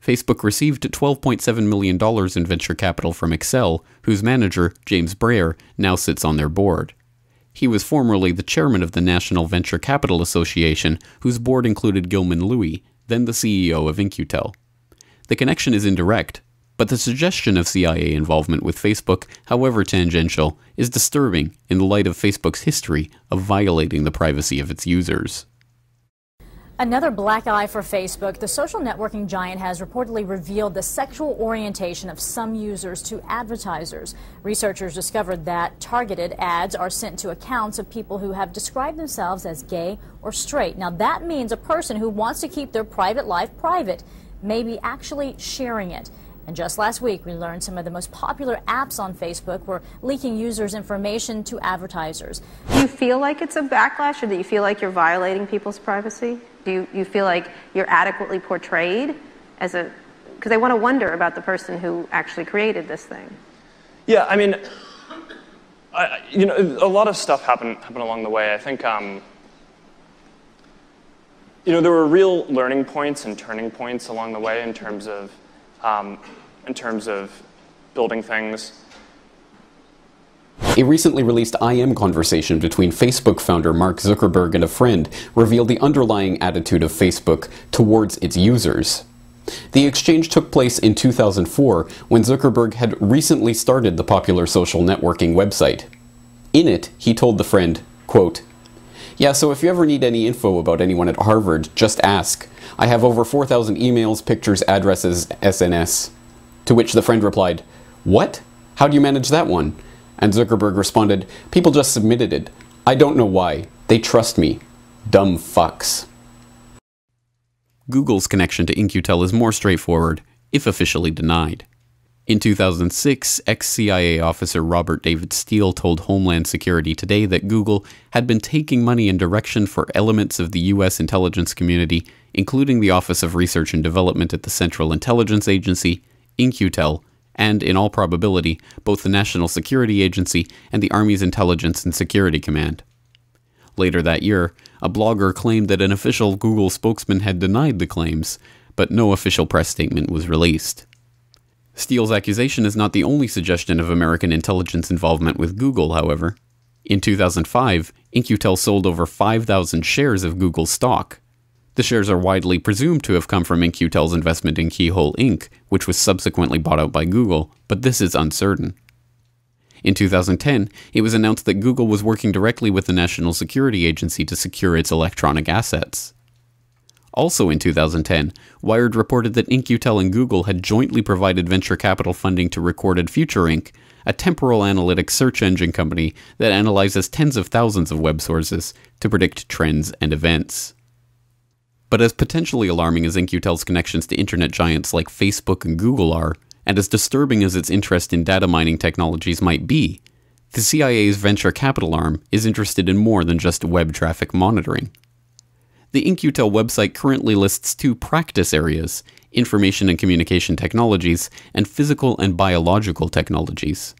Facebook received $12.7 million in venture capital from Excel, whose manager, James Breyer, now sits on their board. He was formerly the chairman of the National Venture Capital Association, whose board included Gilman Louie, then the CEO of In-Q-Tel. The connection is indirect, but the suggestion of CIA involvement with Facebook, however tangential, is disturbing in the light of Facebook's history of violating the privacy of its users. Another black eye for Facebook. The social networking giant has reportedly revealed the sexual orientation of some users to advertisers. Researchers discovered that targeted ads are sent to accounts of people who have described themselves as gay or straight. Now that means a person who wants to keep their private life private may be actually sharing it. And just last week, we learned some of the most popular apps on Facebook were leaking users' information to advertisers. Do you feel like it's a backlash, or do you feel like you're violating people's privacy? Do you feel like you're adequately portrayed as a... Because I want to wonder about the person who actually created this thing. Yeah, I mean, a lot of stuff happened along the way. I think, there were real learning points and turning points along the way in terms of building things. A recently released IM conversation between Facebook founder Mark Zuckerberg and a friend revealed the underlying attitude of Facebook towards its users. The exchange took place in 2004 when Zuckerberg had recently started the popular social networking website. In it, he told the friend, quote, Yeah, so if you ever need any info about anyone at Harvard, just ask. I have over 4,000 emails, pictures, addresses, SNS. To which the friend replied, "What? How do you manage that one?" And Zuckerberg responded, "People just submitted it. I don't know why. They trust me. Dumb fucks." Google's connection to In-Q-Tel is more straightforward, if officially denied. In 2006, ex-CIA officer Robert David Steele told Homeland Security Today that Google had been taking money in direction for elements of the U.S. intelligence community, including the Office of Research and Development at the Central Intelligence Agency, In-Q-Tel, and, in all probability, both the National Security Agency and the Army's Intelligence and Security Command. Later that year, a blogger claimed that an official Google spokesman had denied the claims, but no official press statement was released. Steele's accusation is not the only suggestion of American intelligence involvement with Google, however. In 2005, In-Q-Tel sold over 5,000 shares of Google stock. The shares are widely presumed to have come from In-Q-Tel's investment in Keyhole Inc., which was subsequently bought out by Google, but this is uncertain. In 2010, it was announced that Google was working directly with the National Security Agency to secure its electronic assets. Also in 2010, Wired reported that In-Q-Tel and Google had jointly provided venture capital funding to Recorded Future Inc., a temporal analytics search engine company that analyzes tens of thousands of web sources to predict trends and events. But as potentially alarming as In-Q-Tel's connections to internet giants like Facebook and Google are, and as disturbing as its interest in data mining technologies might be, the CIA's venture capital arm is interested in more than just web traffic monitoring. The In-Q-Tel website currently lists two practice areas: information and communication technologies and physical and biological technologies.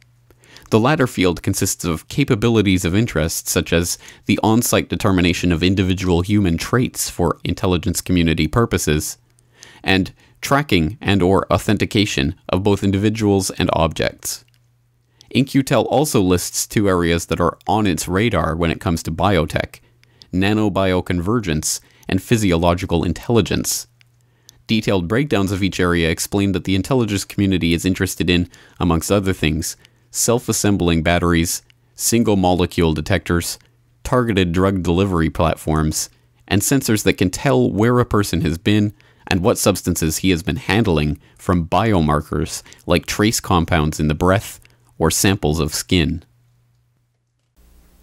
The latter field consists of capabilities of interest such as the on-site determination of individual human traits for intelligence community purposes, and tracking and/or authentication of both individuals and objects. In-Q-Tel also lists two areas that are on its radar when it comes to biotech: nanobioconvergence and physiological intelligence. Detailed breakdowns of each area explain that the intelligence community is interested in, amongst other things, self-assembling batteries, single-molecule detectors, targeted drug delivery platforms, and sensors that can tell where a person has been and what substances he has been handling from biomarkers like trace compounds in the breath or samples of skin.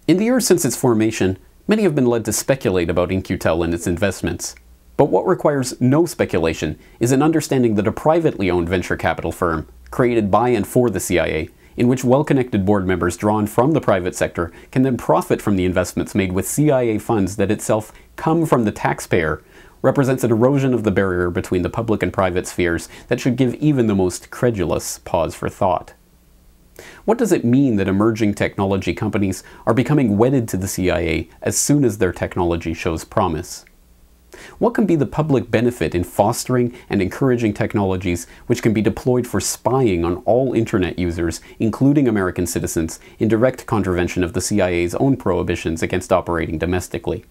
In the years since its formation, many have been led to speculate about In-Q-Tel and its investments. But what requires no speculation is an understanding that a privately owned venture capital firm, created by and for the CIA, in which well-connected board members drawn from the private sector can then profit from the investments made with CIA funds that itself come from the taxpayer, represents an erosion of the barrier between the public and private spheres that should give even the most credulous pause for thought. What does it mean that emerging technology companies are becoming wedded to the CIA as soon as their technology shows promise? What can be the public benefit in fostering and encouraging technologies which can be deployed for spying on all internet users, including American citizens, in direct contravention of the CIA's own prohibitions against operating domestically?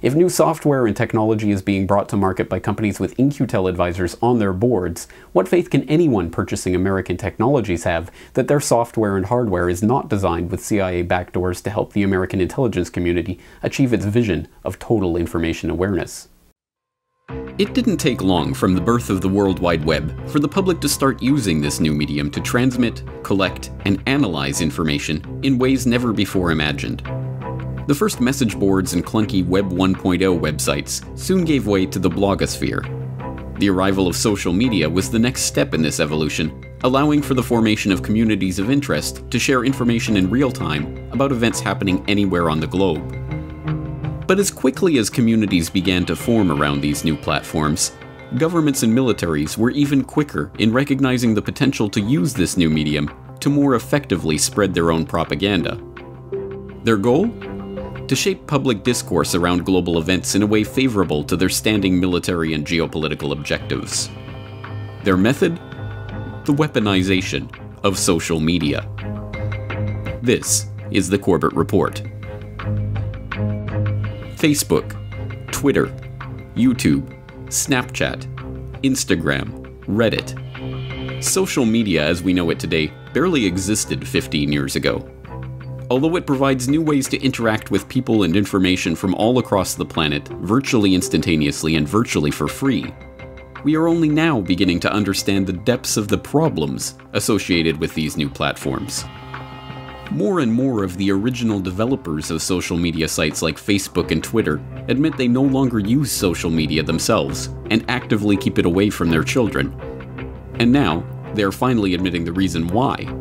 If new software and technology is being brought to market by companies with In-Q-Tel advisors on their boards, what faith can anyone purchasing American technologies have that their software and hardware is not designed with CIA backdoors to help the American intelligence community achieve its vision of total information awareness? It didn't take long from the birth of the World Wide Web for the public to start using this new medium to transmit, collect, and analyze information in ways never before imagined. The first message boards and clunky Web 1.0 websites soon gave way to the blogosphere. The arrival of social media was the next step in this evolution, allowing for the formation of communities of interest to share information in real time about events happening anywhere on the globe. But as quickly as communities began to form around these new platforms, governments and militaries were even quicker in recognizing the potential to use this new medium to more effectively spread their own propaganda. Their goal? To shape public discourse around global events in a way favorable to their standing military and geopolitical objectives. Their method? The weaponization of social media. This is the Corbett Report. Facebook, Twitter, YouTube, Snapchat, Instagram, Reddit. Social media as we know it today barely existed 15 years ago. Although it provides new ways to interact with people and information from all across the planet, virtually instantaneously and virtually for free, we are only now beginning to understand the depths of the problems associated with these new platforms. More and more of the original developers of social media sites like Facebook and Twitter admit they no longer use social media themselves and actively keep it away from their children. And now, they are finally admitting the reason why.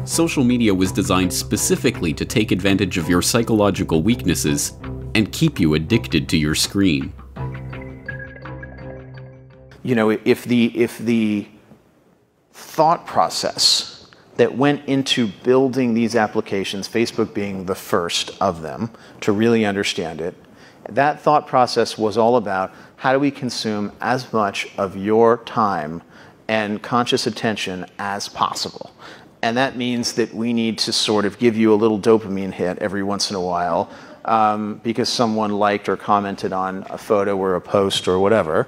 Social media was designed specifically to take advantage of your psychological weaknesses and keep you addicted to your screen. You know, if the thought process that went into building these applications, Facebook being the first of them to really understand it, that thought process was all about how do we consume as much of your time and conscious attention as possible. And that means that we need to sort of give you a little dopamine hit every once in a while because someone liked or commented on a photo or a post or whatever.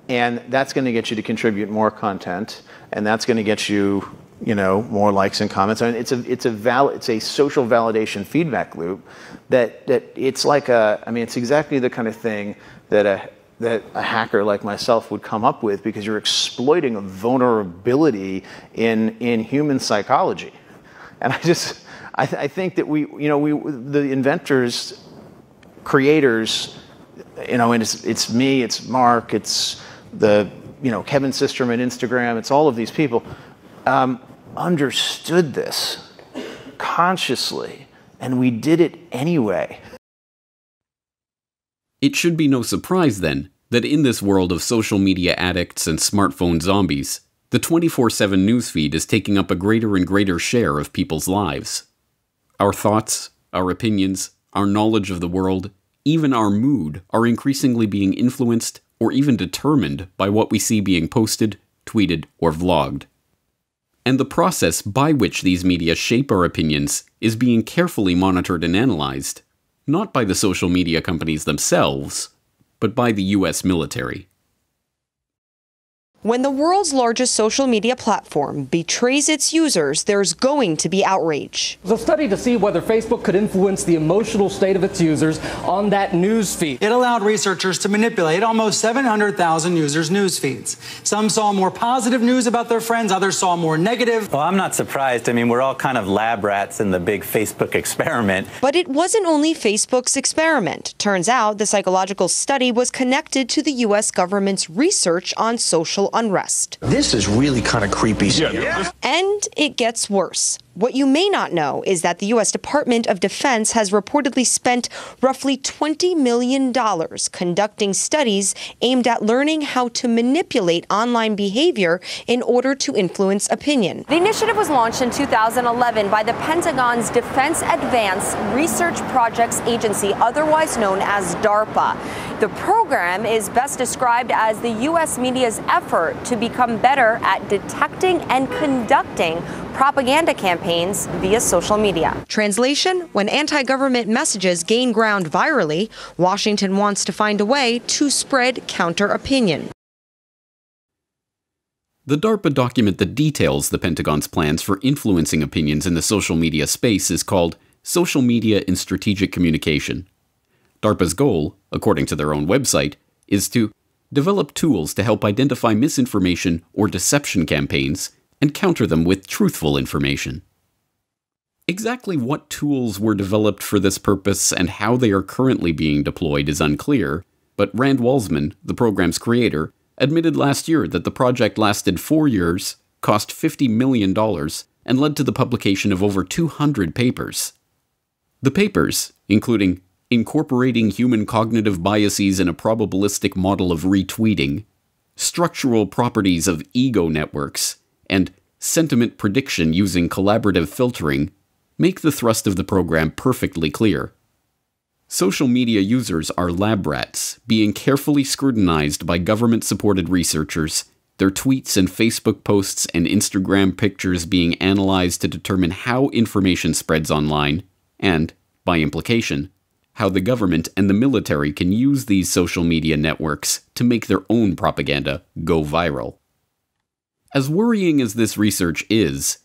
And that's going to get you to contribute more content, and that's going to get you, you know, more likes and comments. I mean, it's a social validation feedback loop that it's like it's exactly the kind of thing that a hacker like myself would come up with, because you're exploiting a vulnerability in human psychology. And I think that the inventors, creators, you know, and it's me, it's Mark, it's Kevin Systrom at Instagram, it's all of these people, understood this consciously, and we did it anyway. It should be no surprise, then, that in this world of social media addicts and smartphone zombies, the 24/7 newsfeed is taking up a greater and greater share of people's lives. Our thoughts, our opinions, our knowledge of the world, even our mood are increasingly being influenced or even determined by what we see being posted, tweeted, or vlogged. And the process by which these media shape our opinions is being carefully monitored and analyzed, not by the social media companies themselves, but by the US military. When the world's largest social media platform betrays its users, there's going to be outrage. It was a study to see whether Facebook could influence the emotional state of its users on that news feed. It allowed researchers to manipulate almost 700,000 users' news feeds. Some saw more positive news about their friends, others saw more negative. Well, I'm not surprised. I mean, we're all kind of lab rats in the big Facebook experiment. But it wasn't only Facebook's experiment. Turns out the psychological study was connected to the U.S. government's research on social unrest. This is really kind of creepy. Yeah. And it gets worse. What you may not know is that the U.S. Department of Defense has reportedly spent roughly $20 million conducting studies aimed at learning how to manipulate online behavior in order to influence opinion. The initiative was launched in 2011 by the Pentagon's Defense Advanced Research Projects Agency, otherwise known as DARPA. The program is best described as the U.S. media's effort to become better at detecting and conducting propaganda campaigns via social media. Translation: when anti-government messages gain ground virally, Washington wants to find a way to spread counter-opinion. The DARPA document that details the Pentagon's plans for influencing opinions in the social media space is called Social Media in Strategic Communication. DARPA's goal, according to their own website, is to develop tools to help identify misinformation or deception campaigns and counter them with truthful information. Exactly what tools were developed for this purpose and how they are currently being deployed is unclear, but Rand Walsman, the program's creator, admitted last year that the project lasted 4 years, cost $50 million, and led to the publication of over 200 papers. The papers, including Incorporating Human Cognitive Biases in a Probabilistic Model of Retweeting, Structural Properties of Ego Networks, and Sentiment Prediction Using Collaborative Filtering, make the thrust of the program perfectly clear. Social media users are lab rats, being carefully scrutinized by government-supported researchers, their tweets and Facebook posts and Instagram pictures being analyzed to determine how information spreads online, and, by implication, how the government and the military can use these social media networks to make their own propaganda go viral. As worrying as this research is,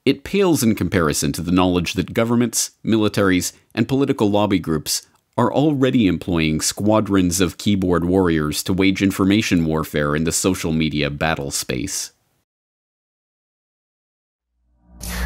it pales in comparison to the knowledge that governments, militaries, and political lobby groups are already employing squadrons of keyboard warriors to wage information warfare in the social media battle space.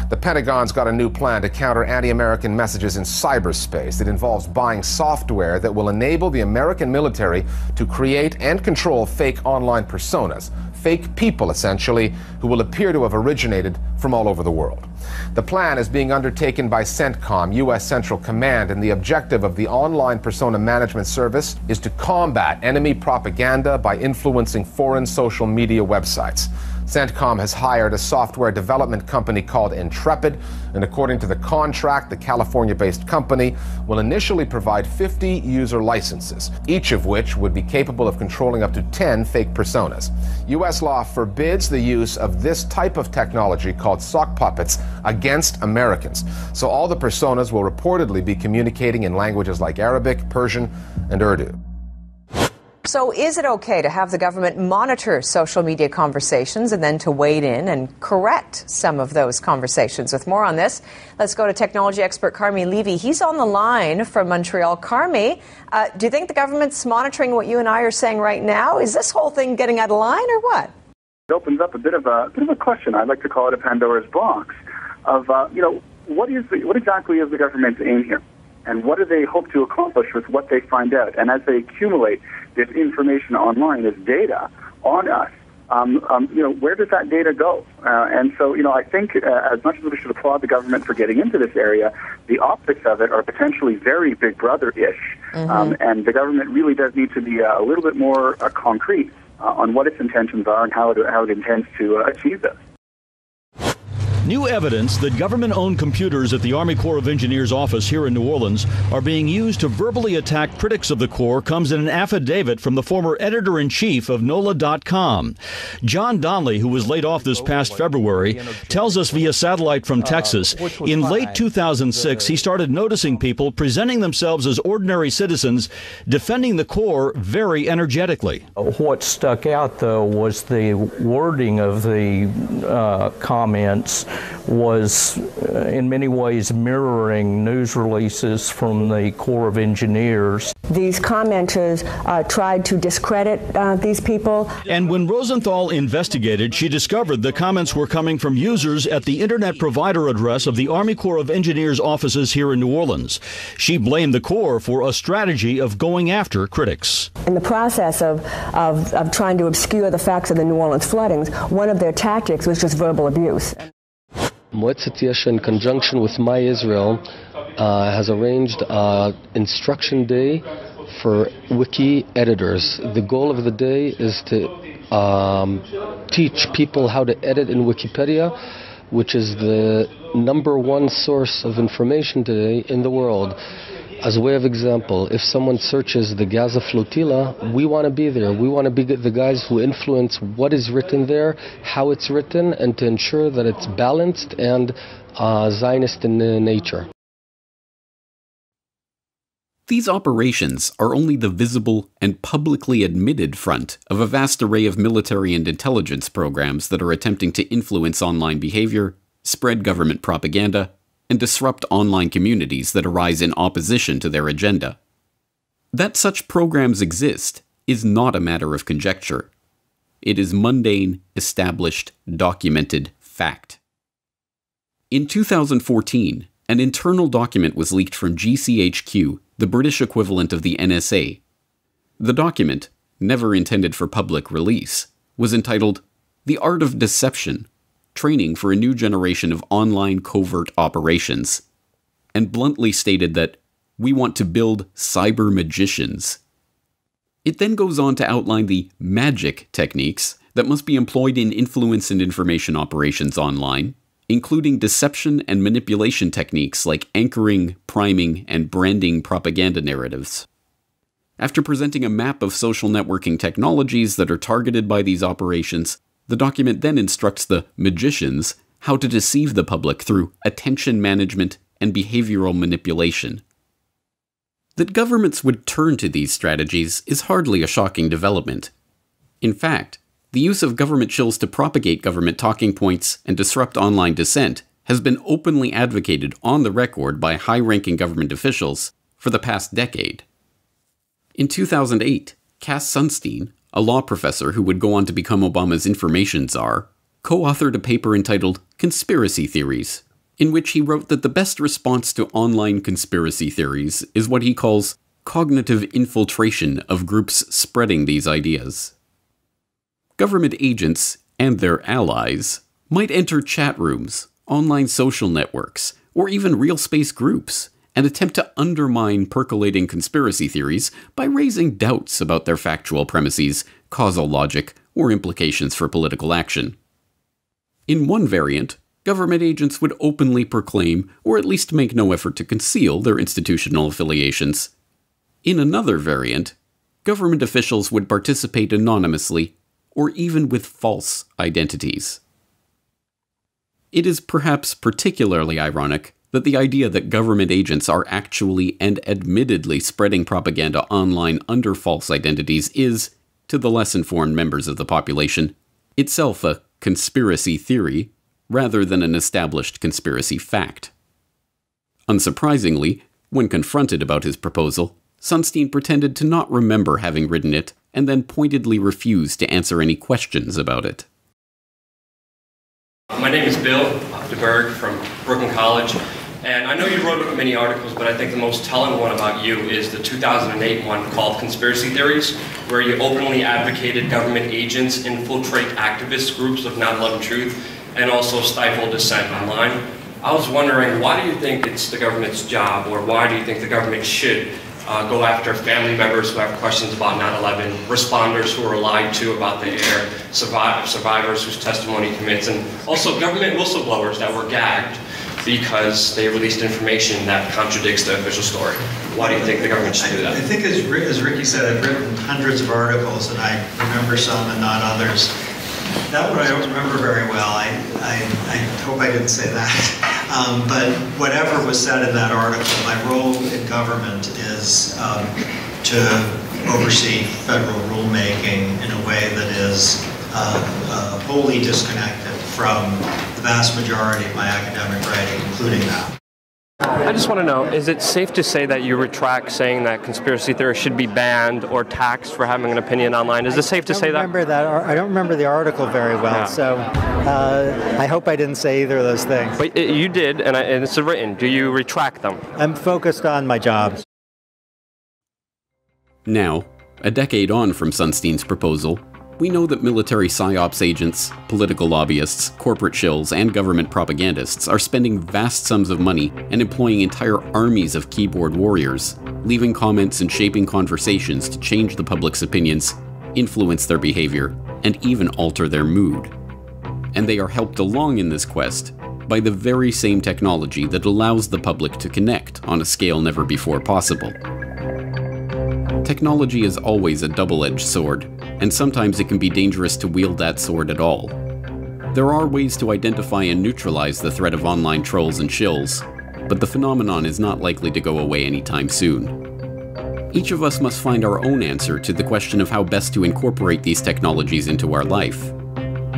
The Pentagon's got a new plan to counter anti-American messages in cyberspace. It involves buying software that will enable the American military to create and control fake online personas, fake people essentially, who will appear to have originated from all over the world. The plan is being undertaken by CENTCOM, U.S. Central Command, and the objective of the online persona management service is to combat enemy propaganda by influencing foreign social media websites. CENTCOM has hired a software development company called Intrepid, and according to the contract, the California-based company will initially provide 50 user licenses, each of which would be capable of controlling up to 10 fake personas. U.S. law forbids the use of this type of technology called sock puppets against Americans, so all the personas will reportedly be communicating in languages like Arabic, Persian, and Urdu. So is it okay to have the government monitor social media conversations and then to wade in and correct some of those conversations? With more on this, let's go to technology expert Carmi Levy. He's on the line from Montreal. Carmi, do you think the government's monitoring what you and I are saying right now? Is this whole thing getting out of line or what? It opens up a bit of a question. I'd like to call it a Pandora's box of, what exactly is the government's aim here? And what do they hope to accomplish with what they find out? And as they accumulate this information online, this data on us, where does that data go? And so, I think as much as we should applaud the government for getting into this area, the optics of it are potentially very Big Brother-ish. And the government really does need to be a little bit more concrete on what its intentions are and how it intends to achieve this. New evidence that government-owned computers at the Army Corps of Engineers office here in New Orleans are being used to verbally attack critics of the Corps comes in an affidavit from the former editor-in-chief of NOLA.com. John Donnelly, who was laid off this past February, tells us via satellite from Texas, in late 2006, he started noticing people presenting themselves as ordinary citizens, defending the Corps very energetically. What stuck out, though, was the wording of the comments was in many ways mirroring news releases from the Corps of Engineers. These commenters tried to discredit these people. And when Rosenthal investigated, she discovered the comments were coming from users at the internet provider address of the Army Corps of Engineers offices here in New Orleans. She blamed the Corps for a strategy of going after critics. In the process of trying to obscure the facts of the New Orleans floodings, one of their tactics was just verbal abuse. Moetzet Yesha, in conjunction with My Israel, has arranged instruction day for wiki editors. The goal of the day is to teach people how to edit in Wikipedia, which is the #1 source of information today in the world. As a way of example, if someone searches the Gaza flotilla, we want to be there. We want to be the guys who influence what is written there, how it's written, and to ensure that it's balanced and Zionist in nature. These operations are only the visible and publicly admitted front of a vast array of military and intelligence programs that are attempting to influence online behavior, spread government propaganda, and disrupt online communities that arise in opposition to their agenda. That such programs exist is not a matter of conjecture. It is mundane, established, documented fact. In 2014, an internal document was leaked from GCHQ, the British equivalent of the NSA. The document, never intended for public release, was entitled The Art of Deception, Training for a New Generation of Online Covert Operations, and bluntly stated that we want to build cyber magicians. It then goes on to outline the magic techniques that must be employed in influence and information operations online, including deception and manipulation techniques like anchoring, priming, and branding propaganda narratives. After presenting a map of social networking technologies that are targeted by these operations, the document then instructs the magicians how to deceive the public through attention management and behavioral manipulation. That governments would turn to these strategies is hardly a shocking development. In fact, the use of government shills to propagate government talking points and disrupt online dissent has been openly advocated on the record by high-ranking government officials for the past decade. In 2008, Cass Sunstein, a law professor who would go on to become Obama's information czar, co-authored a paper entitled Conspiracy Theories, in which he wrote that the best response to online conspiracy theories is what he calls cognitive infiltration of groups spreading these ideas. Government agents and their allies might enter chat rooms, online social networks, or even real space groups, and attempt to undermine percolating conspiracy theories by raising doubts about their factual premises, causal logic, or implications for political action. In one variant, government agents would openly proclaim, or at least make no effort to conceal, their institutional affiliations. In another variant, government officials would participate anonymously, or even with false identities. It is perhaps particularly ironic that the idea that government agents are actually and admittedly spreading propaganda online under false identities is, to the less informed members of the population, itself a conspiracy theory rather than an established conspiracy fact. Unsurprisingly, when confronted about his proposal, Sunstein pretended to not remember having written it and then pointedly refused to answer any questions about it. My name is Bill DeBerg from Brooklyn College, and I know you wrote many articles, but I think the most telling one about you is the 2008 one called Conspiracy Theories, where you openly advocated government agents infiltrate activist groups of 9/11 Truth and also stifle dissent online. I was wondering, why do you think it's the government's job, or why do you think the government should go after family members who have questions about 9/11, responders who are lied to about the air, survivors whose testimony commits, and also government whistleblowers that were gagged because they released information that contradicts the official story? Why do you think the government should do that? I think, as Ricky said, I've written hundreds of articles, and I remember some and not others. That one I don't remember very well. I hope I didn't say that. But whatever was said in that article, my role in government is to oversee federal rulemaking in a way that is wholly disconnected from the vast majority of my academic writing, including that. I just want to know, is it safe to say that you retract saying that conspiracy theorists should be banned or taxed for having an opinion online? Is it safe to say that? I don't remember the article very well, so I hope I didn't say either of those things. But you did, and it's written. Do you retract them? I'm focused on my job. Now, a decade on from Sunstein's proposal, we know that military psyops agents, political lobbyists, corporate shills, and government propagandists are spending vast sums of money and employing entire armies of keyboard warriors, leaving comments and shaping conversations to change the public's opinions, influence their behavior, and even alter their mood. And they are helped along in this quest by the very same technology that allows the public to connect on a scale never before possible. Technology is always a double-edged sword, and sometimes it can be dangerous to wield that sword at all. There are ways to identify and neutralize the threat of online trolls and shills, but the phenomenon is not likely to go away anytime soon. Each of us must find our own answer to the question of how best to incorporate these technologies into our life.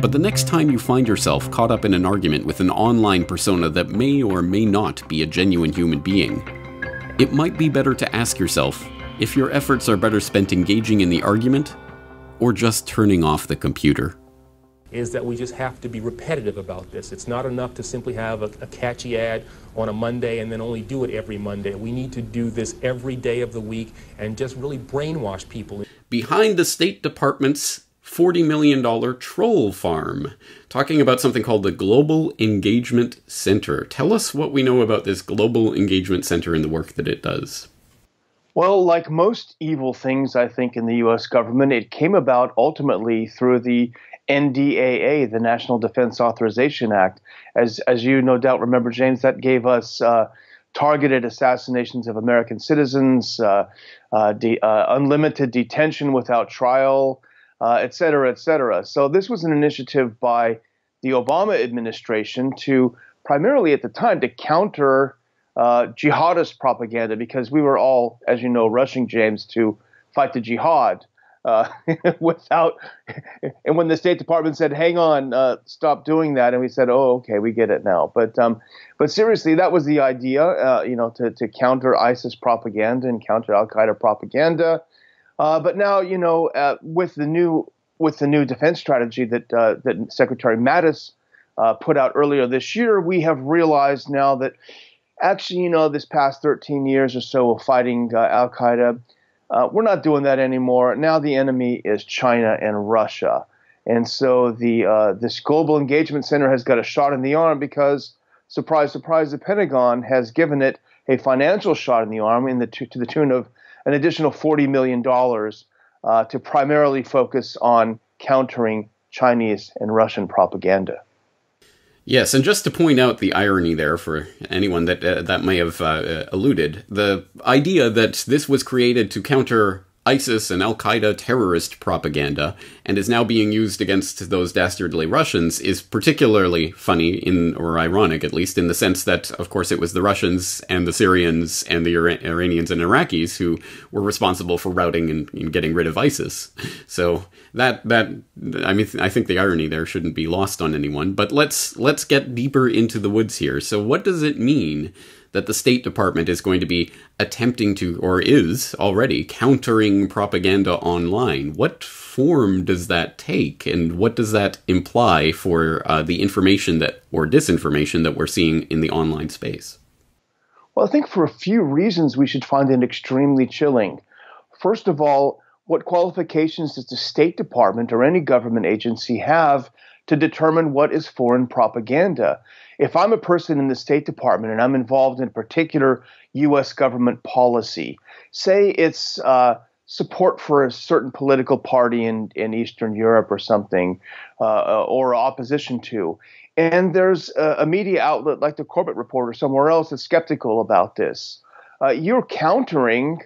But the next time you find yourself caught up in an argument with an online persona that may or may not be a genuine human being, it might be better to ask yourself if your efforts are better spent engaging in the argument or just turning off the computer. Is that we just have to be repetitive about this. It's not enough to simply have a catchy ad on a Monday and then only do it every Monday. We need to do this every day of the week and just really brainwash people. Behind the State Department's $40 million troll farm, talking about something called the Global Engagement Center. Tell us what we know about this Global Engagement Center and the work that it does. Well, like most evil things, I think, in the U.S. government, it came about ultimately through the NDAA, the National Defense Authorization Act. As you no doubt remember, James, that gave us targeted assassinations of American citizens, unlimited detention without trial, et cetera, et cetera. So this was an initiative by the Obama administration to primarily at the time to counter jihadist propaganda, because we were all, as you know, rushing, James, to fight the jihad. without. And when the State Department said, "Hang on, stop doing that," and we said, "Oh, okay, we get it now." But seriously, that was the idea, to counter ISIS propaganda and counter Al Qaeda propaganda. But now, with the new defense strategy that Secretary Mattis put out earlier this year, we have realized now that actually, this past 13 years or so of fighting Al Qaeda, we're not doing that anymore. Now the enemy is China and Russia. And so this Global Engagement Center has got a shot in the arm because, surprise, surprise, the Pentagon has given it a financial shot in the arm to the tune of an additional $40 million to primarily focus on countering Chinese and Russian propaganda. Yes, and just to point out the irony there for anyone that may have alluded, the idea that this was created to counter ISIS and Al-Qaeda terrorist propaganda and is now being used against those dastardly Russians is particularly funny, or ironic at least, in the sense that, of course, it was the Russians and the Syrians and the Iranians and Iraqis who were responsible for routing and getting rid of ISIS. So I think the irony there shouldn't be lost on anyone. But let's get deeper into the woods here. So what does it mean that the State Department is going to be attempting to, or is already, countering propaganda online? What form does that take, and what does that imply for the information or disinformation that we're seeing in the online space? Well, I think for a few reasons we should find it extremely chilling. First of all, what qualifications does the State Department or any government agency have to determine what is foreign propaganda? If I'm a person in the State Department and I'm involved in particular U.S. government policy, say it's support for a certain political party in Eastern Europe or something, or opposition to, and there's a media outlet like the Corbett Report or somewhere else that's skeptical about this, you're countering,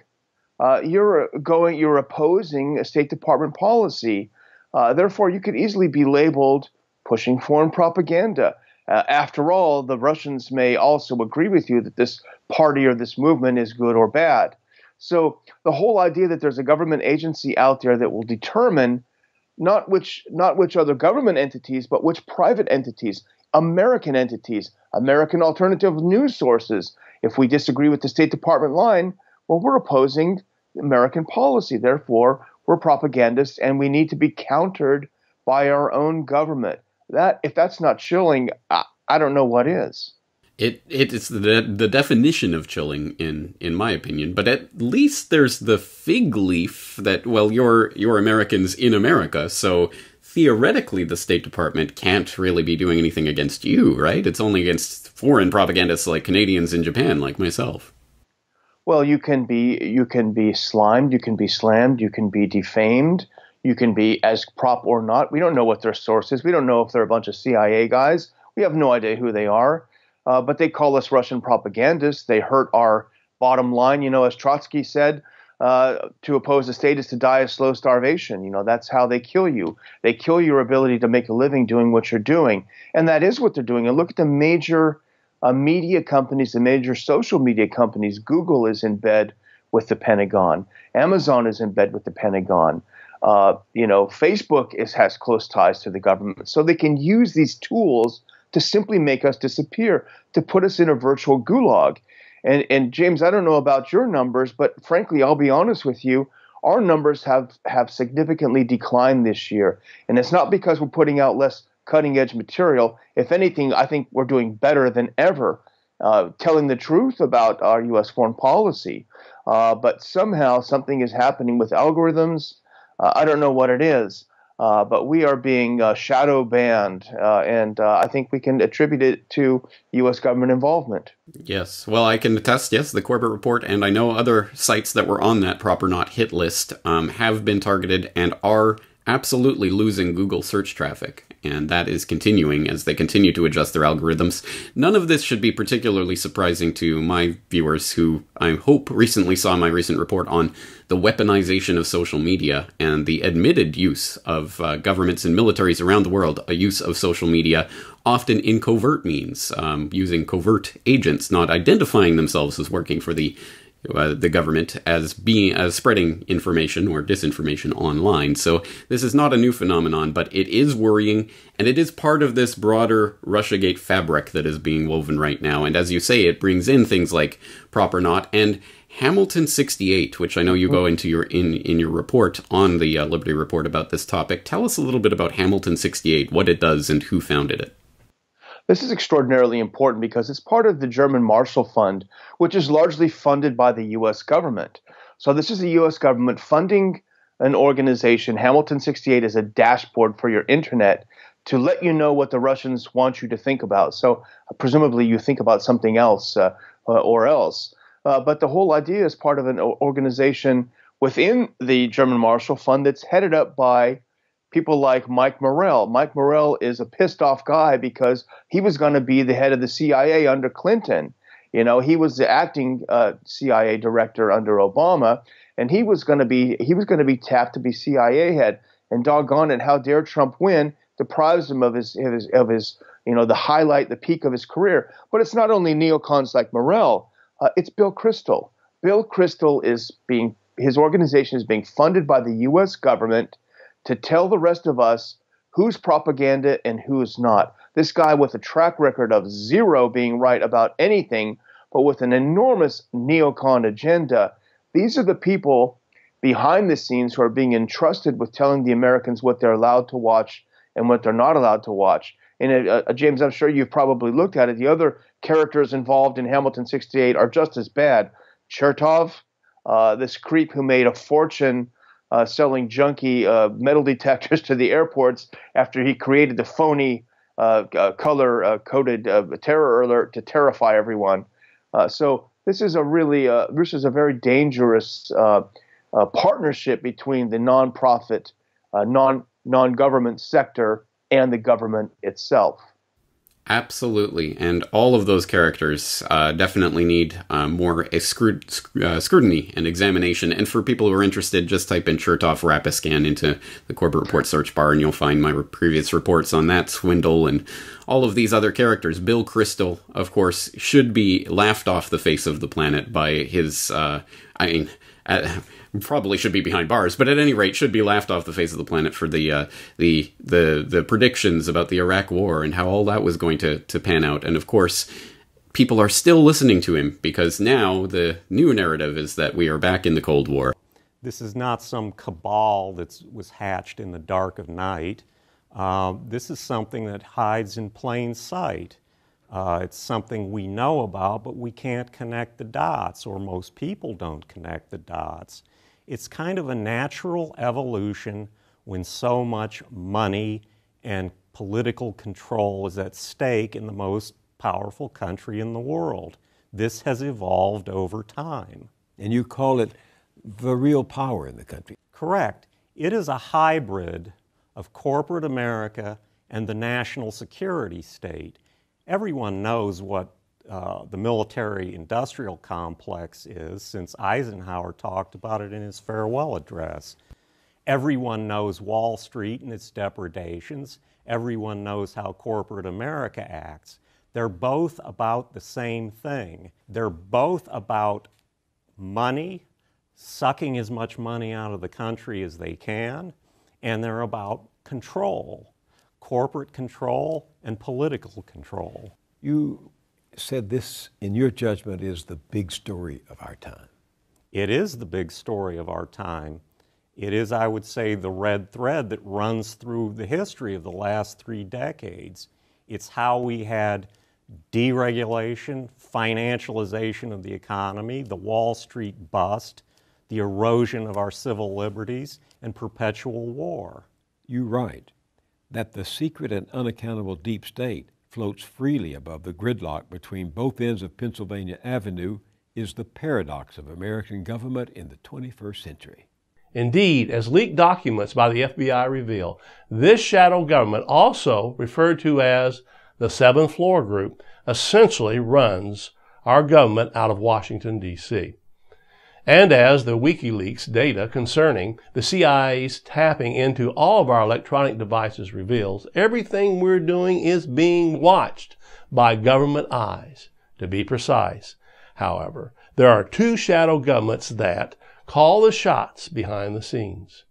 you're opposing a State Department policy. Therefore, you could easily be labeled pushing foreign propaganda. After all, the Russians may also agree with you that this party or this movement is good or bad. So the whole idea that there's a government agency out there that will determine not which other government entities, but which private entities, American entities, American alternative news sources, if we disagree with the State Department line, well, we're opposing American policy. Therefore, we're propagandists and we need to be countered by our own government. If that's not chilling, I don't know what is. It's the definition of chilling, in my opinion. But at least there's the fig leaf that, well, you're Americans in America, so theoretically the State Department can't really be doing anything against you, right? It's only against foreign propagandists like Canadians in Japan, like myself. Well, you can be slimed, you can be slammed, you can be defamed. You can be as prop or not. We don't know what their source is. We don't know if they're a bunch of CIA guys. We have no idea who they are. But they call us Russian propagandists. They hurt our bottom line. As Trotsky said, to oppose the state is to die a slow starvation. That's how they kill you. They kill your ability to make a living doing what you're doing. And that is what they're doing. And look at the major media companies, the major social media companies. Google is in bed with the Pentagon. Amazon is in bed with the Pentagon. Facebook has close ties to the government, so they can use these tools to simply make us disappear, to put us in a virtual gulag. And James, I don't know about your numbers, but frankly, I'll be honest with you, our numbers have significantly declined this year. And it's not because we're putting out less cutting edge material. If anything, I think we're doing better than ever, telling the truth about our U.S. foreign policy. But somehow something is happening with algorithms. I don't know what it is, but we are being shadow banned, and I think we can attribute it to U.S. government involvement. Yes, well, I can attest, yes, the Corbett Report, and I know other sites that were on that proper not hit list have been targeted and are absolutely losing Google search traffic. And that is continuing as they continue to adjust their algorithms. None of this should be particularly surprising to my viewers who, I hope, recently saw my recent report on the weaponization of social media and the admitted use of governments and militaries around the world, a use of social media, often in covert means, using covert agents, not identifying themselves as working for the the government as spreading information or disinformation online. So this is not a new phenomenon, but it is worrying, and it is part of this broader Russiagate fabric that is being woven right now. And as you say, it brings in things like Prop or Not and Hamilton 68, which I know you go into in your report on the Liberty Report about this topic. Tell us a little bit about Hamilton 68, what it does, and who founded it. This is extraordinarily important because it's part of the German Marshall Fund, which is largely funded by the U.S. government. So this is the U.S. government funding an organization. Hamilton 68 is a dashboard for your internet to let you know what the Russians want you to think about. So presumably you think about something else or else. But the whole idea is part of an organization within the German Marshall Fund that's headed up by people like Mike Morell. Mike Morell is a pissed off guy because he was going to be the head of the CIA under Clinton. You know, he was the acting CIA director under Obama, and he was going to be tapped to be CIA head. And doggone it, how dare Trump win? Deprives him of his the highlight, the peak of his career. But it's not only neocons like Morell. It's Bill Kristol. Bill Kristol his organization is being funded by the U.S. government to tell the rest of us who's propaganda and who's not. This guy with a track record of zero being right about anything, but with an enormous neocon agenda. These are the people behind the scenes who are being entrusted with telling the Americans what they're allowed to watch and what they're not allowed to watch. And James, I'm sure you've probably looked at it. The other characters involved in Hamilton 68 are just as bad. Chertoff, this creep who made a fortune selling junky metal detectors to the airports after he created the phony color-coded terror alert to terrify everyone. So this is a very dangerous partnership between the nonprofit, non-government sector and the government itself. Absolutely, and all of those characters definitely need more scrutiny and examination. And for people who are interested, just type in Chertoff Rapiscan into the Corbett Report search bar, and you'll find my previous reports on that swindle and all of these other characters. Bill Kristol, of course, should be laughed off the face of the planet by his, probably should be behind bars, but at any rate should be laughed off the face of the planet for the predictions about the Iraq War and how all that was going to pan out. And of course, people are still listening to him because now the new narrative is that we are back in the Cold War. This is not some cabal that was hatched in the dark of night. This is something that hides in plain sight. It's something we know about, but we can't connect the dots, or most people don't connect the dots. It's kind of a natural evolution when so much money and political control is at stake in the most powerful country in the world. This has evolved over time. And you call it the real power in the country. Correct. It is a hybrid of corporate America and the national security state. Everyone knows what the military-industrial complex is, since Eisenhower talked about it in his farewell address. Everyone knows Wall Street and its depredations. Everyone knows how corporate America acts. They're both about the same thing. They're both about money, sucking as much money out of the country as they can, and they're about control, corporate control and political control. You said this, in your judgment, is the big story of our time. It is the big story of our time. It is, I would say, the red thread that runs through the history of the last 3 decades. It's how we had deregulation, financialization of the economy, the Wall Street bust, the erosion of our civil liberties, and perpetual war. You write that the secret and unaccountable deep state floats freely above the gridlock between both ends of Pennsylvania Avenue is the paradox of American government in the 21st century. Indeed, as leaked documents by the FBI reveal, this shadow government, also referred to as the Seventh Floor Group, essentially runs our government out of Washington, D.C. And as the WikiLeaks data concerning the CIA's tapping into all of our electronic devices reveals, everything we're doing is being watched by government eyes. To be precise, however, There are two shadow governments that call the shots behind the scenes.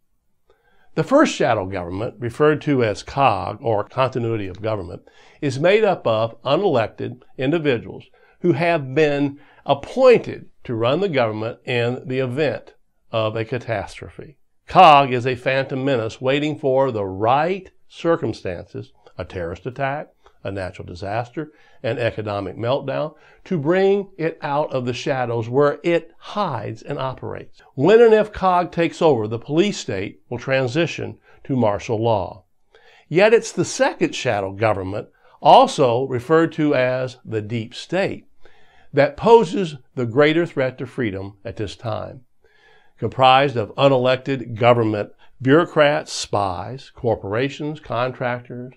The first shadow government, referred to as COG, or continuity of government, is made up of unelected individuals who have been appointed to run the government in the event of a catastrophe. COG is a phantom menace waiting for the right circumstances, a terrorist attack, a natural disaster, an economic meltdown, to bring it out of the shadows where it hides and operates. When and if COG takes over, the police state will transition to martial law. Yet it's the second shadow government, also referred to as the deep state, that poses the greater threat to freedom at this time. Comprised of unelected government bureaucrats, spies, corporations, contractors,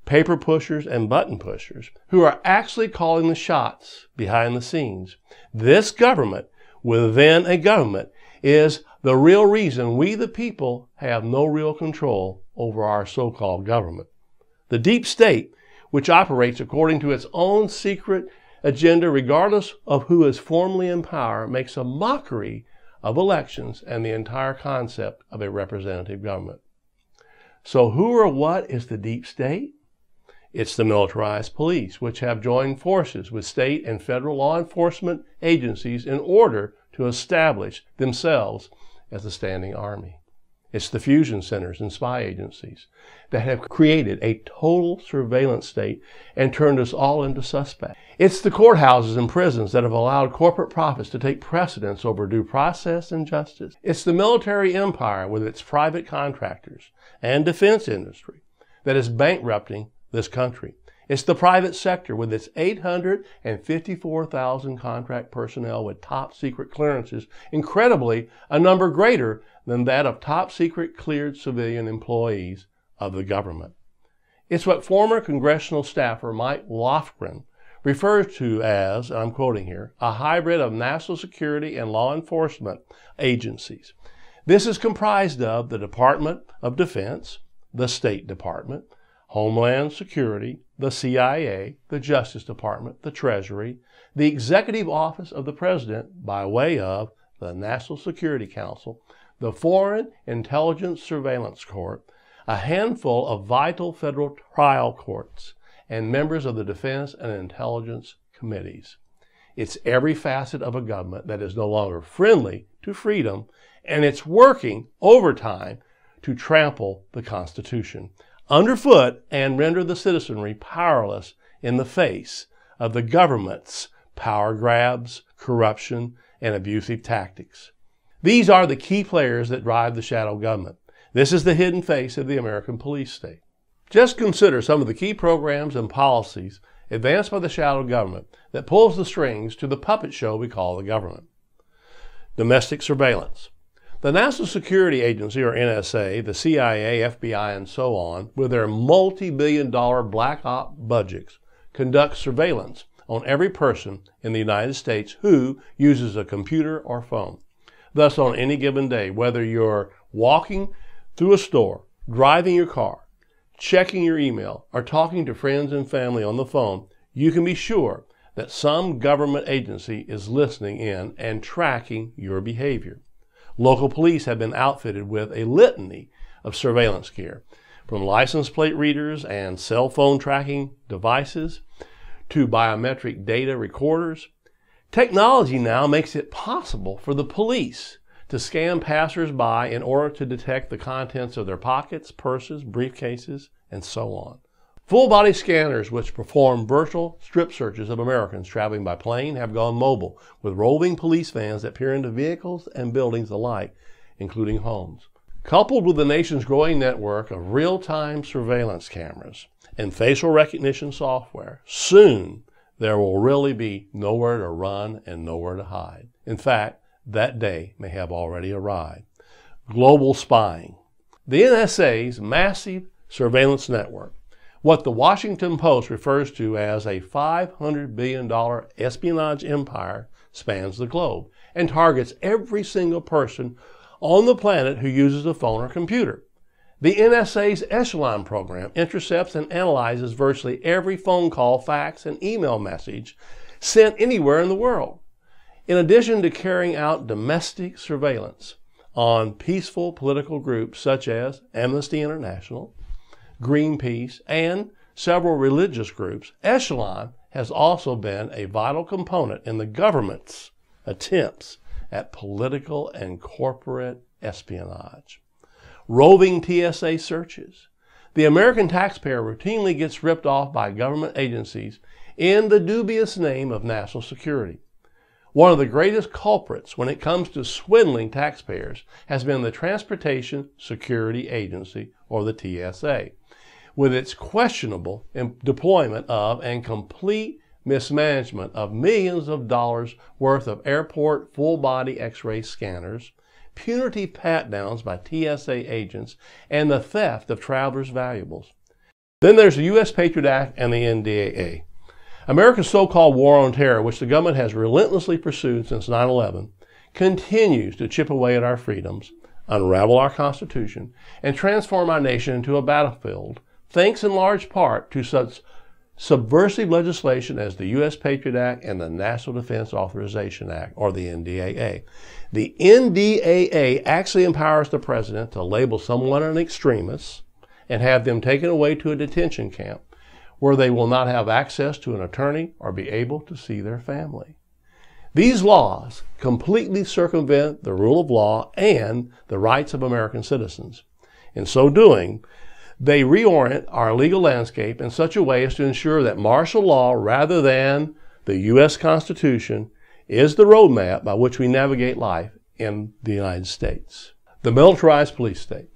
paper pushers, and button pushers who are actually calling the shots behind the scenes. This government within a government is the real reason we the people have no real control over our so-called government. The deep state, which operates according to its own secret agenda regardless of who is formally in power, makes a mockery of elections and the entire concept of a representative government. So who or what is the deep state? It's the militarized police, which have joined forces with state and federal law enforcement agencies in order to establish themselves as a standing army. It's the fusion centers and spy agencies that have created a total surveillance state and turned us all into suspects. It's the courthouses and prisons that have allowed corporate profits to take precedence over due process and justice. It's the military empire with its private contractors and defense industry that is bankrupting this country. It's the private sector with its 854,000 contract personnel with top secret clearances, incredibly a number greater than that of top secret cleared civilian employees of the government. It's what former congressional staffer Mike Lofgren refers to as, and I'm quoting here, a hybrid of national security and law enforcement agencies. This is comprised of the Department of Defense, the State Department, Homeland Security, the CIA, the Justice Department, the Treasury, the Executive Office of the President by way of the National Security Council, the Foreign Intelligence Surveillance Court, a handful of vital federal trial courts, and members of the Defense and Intelligence Committees. It's every facet of a government that is no longer friendly to freedom, and it's working overtime to trample the Constitution underfoot and render the citizenry powerless in the face of the government's power grabs, corruption, and abusive tactics. These are the key players that drive the shadow government. This is the hidden face of the American police state. Just consider some of the key programs and policies advanced by the shadow government that pulls the strings to the puppet show we call the government. Domestic surveillance. The National Security Agency, or NSA, the CIA, FBI, and so on, with their multi-billion-dollar black op budgets, conduct surveillance on every person in the United States who uses a computer or phone. Thus, on any given day, whether you're walking through a store, driving your car, checking your email, or talking to friends and family on the phone, you can be sure that some government agency is listening in and tracking your behavior. Local police have been outfitted with a litany of surveillance gear, from license plate readers and cell phone tracking devices to biometric data recorders. Technology now makes it possible for the police to scan passers-by in order to detect the contents of their pockets, purses, briefcases, and so on. Full-body scanners which perform virtual strip searches of Americans traveling by plane have gone mobile, with roving police vans that peer into vehicles and buildings alike, including homes. Coupled with the nation's growing network of real-time surveillance cameras and facial recognition software, soon there will really be nowhere to run and nowhere to hide. In fact, that day may have already arrived. Global spying. The NSA's massive surveillance network, what the Washington Post refers to as a $500 billion espionage empire, spans the globe and targets every single person on the planet who uses a phone or computer. The NSA's Echelon program intercepts and analyzes virtually every phone call, fax, and email message sent anywhere in the world. In addition to carrying out domestic surveillance on peaceful political groups such as Amnesty International, Greenpeace, and several religious groups, Echelon has also been a vital component in the government's attempts at political and corporate espionage. Roving TSA searches. The American taxpayer routinely gets ripped off by government agencies in the dubious name of national security. One of the greatest culprits when it comes to swindling taxpayers has been the Transportation Security Agency, or the TSA, with its questionable deployment of and complete mismanagement of millions of dollars worth of airport full-body X-ray scanners, punitive pat-downs by TSA agents, and the theft of travelers' valuables. Then there's the U.S. Patriot Act and the NDAA. America's so-called war on terror, which the government has relentlessly pursued since 9/11, continues to chip away at our freedoms, unravel our Constitution, and transform our nation into a battlefield, thanks in large part to such subversive legislation as the U.S. Patriot Act and the National Defense Authorization Act, or the NDAA. The NDAA actually empowers the president to label someone an extremist and have them taken away to a detention camp where they will not have access to an attorney or be able to see their family. These laws completely circumvent the rule of law and the rights of American citizens. In so doing, they reorient our legal landscape in such a way as to ensure that martial law, rather than the U.S. Constitution, is the roadmap by which we navigate life in the United States. The militarized police state.